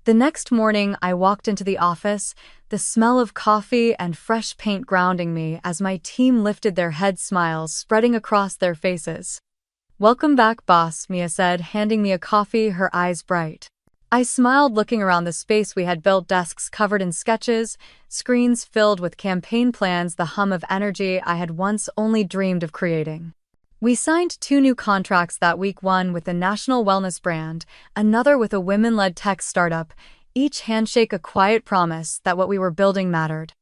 The next morning, I walked into the office, the smell of coffee and fresh paint grounding me as my team lifted their heads, smiles spreading across their faces. "Welcome back, boss," Mia said, handing me a coffee, her eyes bright. I smiled, looking around the space we had built, desks covered in sketches, screens filled with campaign plans, the hum of energy I had once only dreamed of creating. We signed 2 new contracts that week, one with a national wellness brand, another with a women-led tech startup, each handshake a quiet promise that what we were building mattered.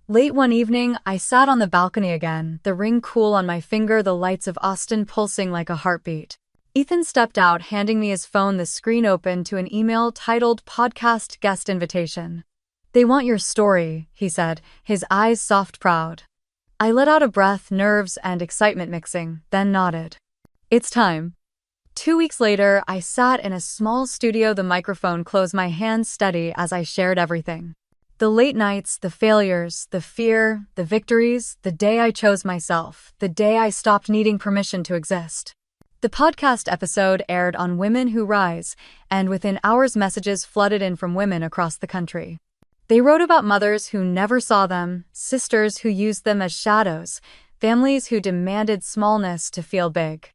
Late one evening, I sat on the balcony again, the ring cool on my finger, the lights of Austin pulsing like a heartbeat. Ethan stepped out, handing me his phone, the screen open to an email titled "Podcast Guest Invitation." "They want your story," he said, his eyes soft, proud. I let out a breath, nerves and excitement mixing, then nodded. "It's time." 2 weeks later, I sat in a small studio, the microphone close, my hands steady as I shared everything. The late nights, the failures, the fear, the victories, the day I chose myself, the day I stopped needing permission to exist. The podcast episode aired on Women Who Rise, and within hours messages flooded in from women across the country. They wrote about mothers who never saw them, sisters who used them as shadows, families who demanded smallness to feel big.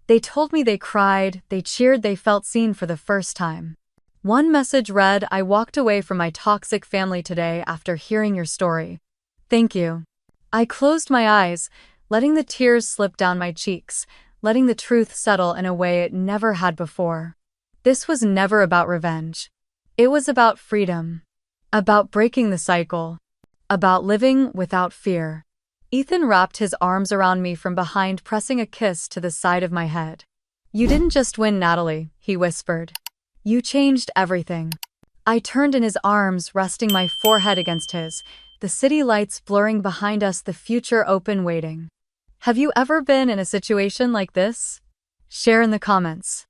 They told me they cried, they cheered, they felt seen for the first time. One message read, "I walked away from my toxic family today after hearing your story. Thank you." I closed my eyes, letting the tears slip down my cheeks, letting the truth settle in a way it never had before. This was never about revenge. It was about freedom. About breaking the cycle. About living without fear. Ethan wrapped his arms around me from behind, pressing a kiss to the side of my head. "You didn't just win, Natalie," he whispered. "You changed everything." I turned in his arms, resting my forehead against his, the city lights blurring behind us, the future open, waiting. Have you ever been in a situation like this? Share in the comments.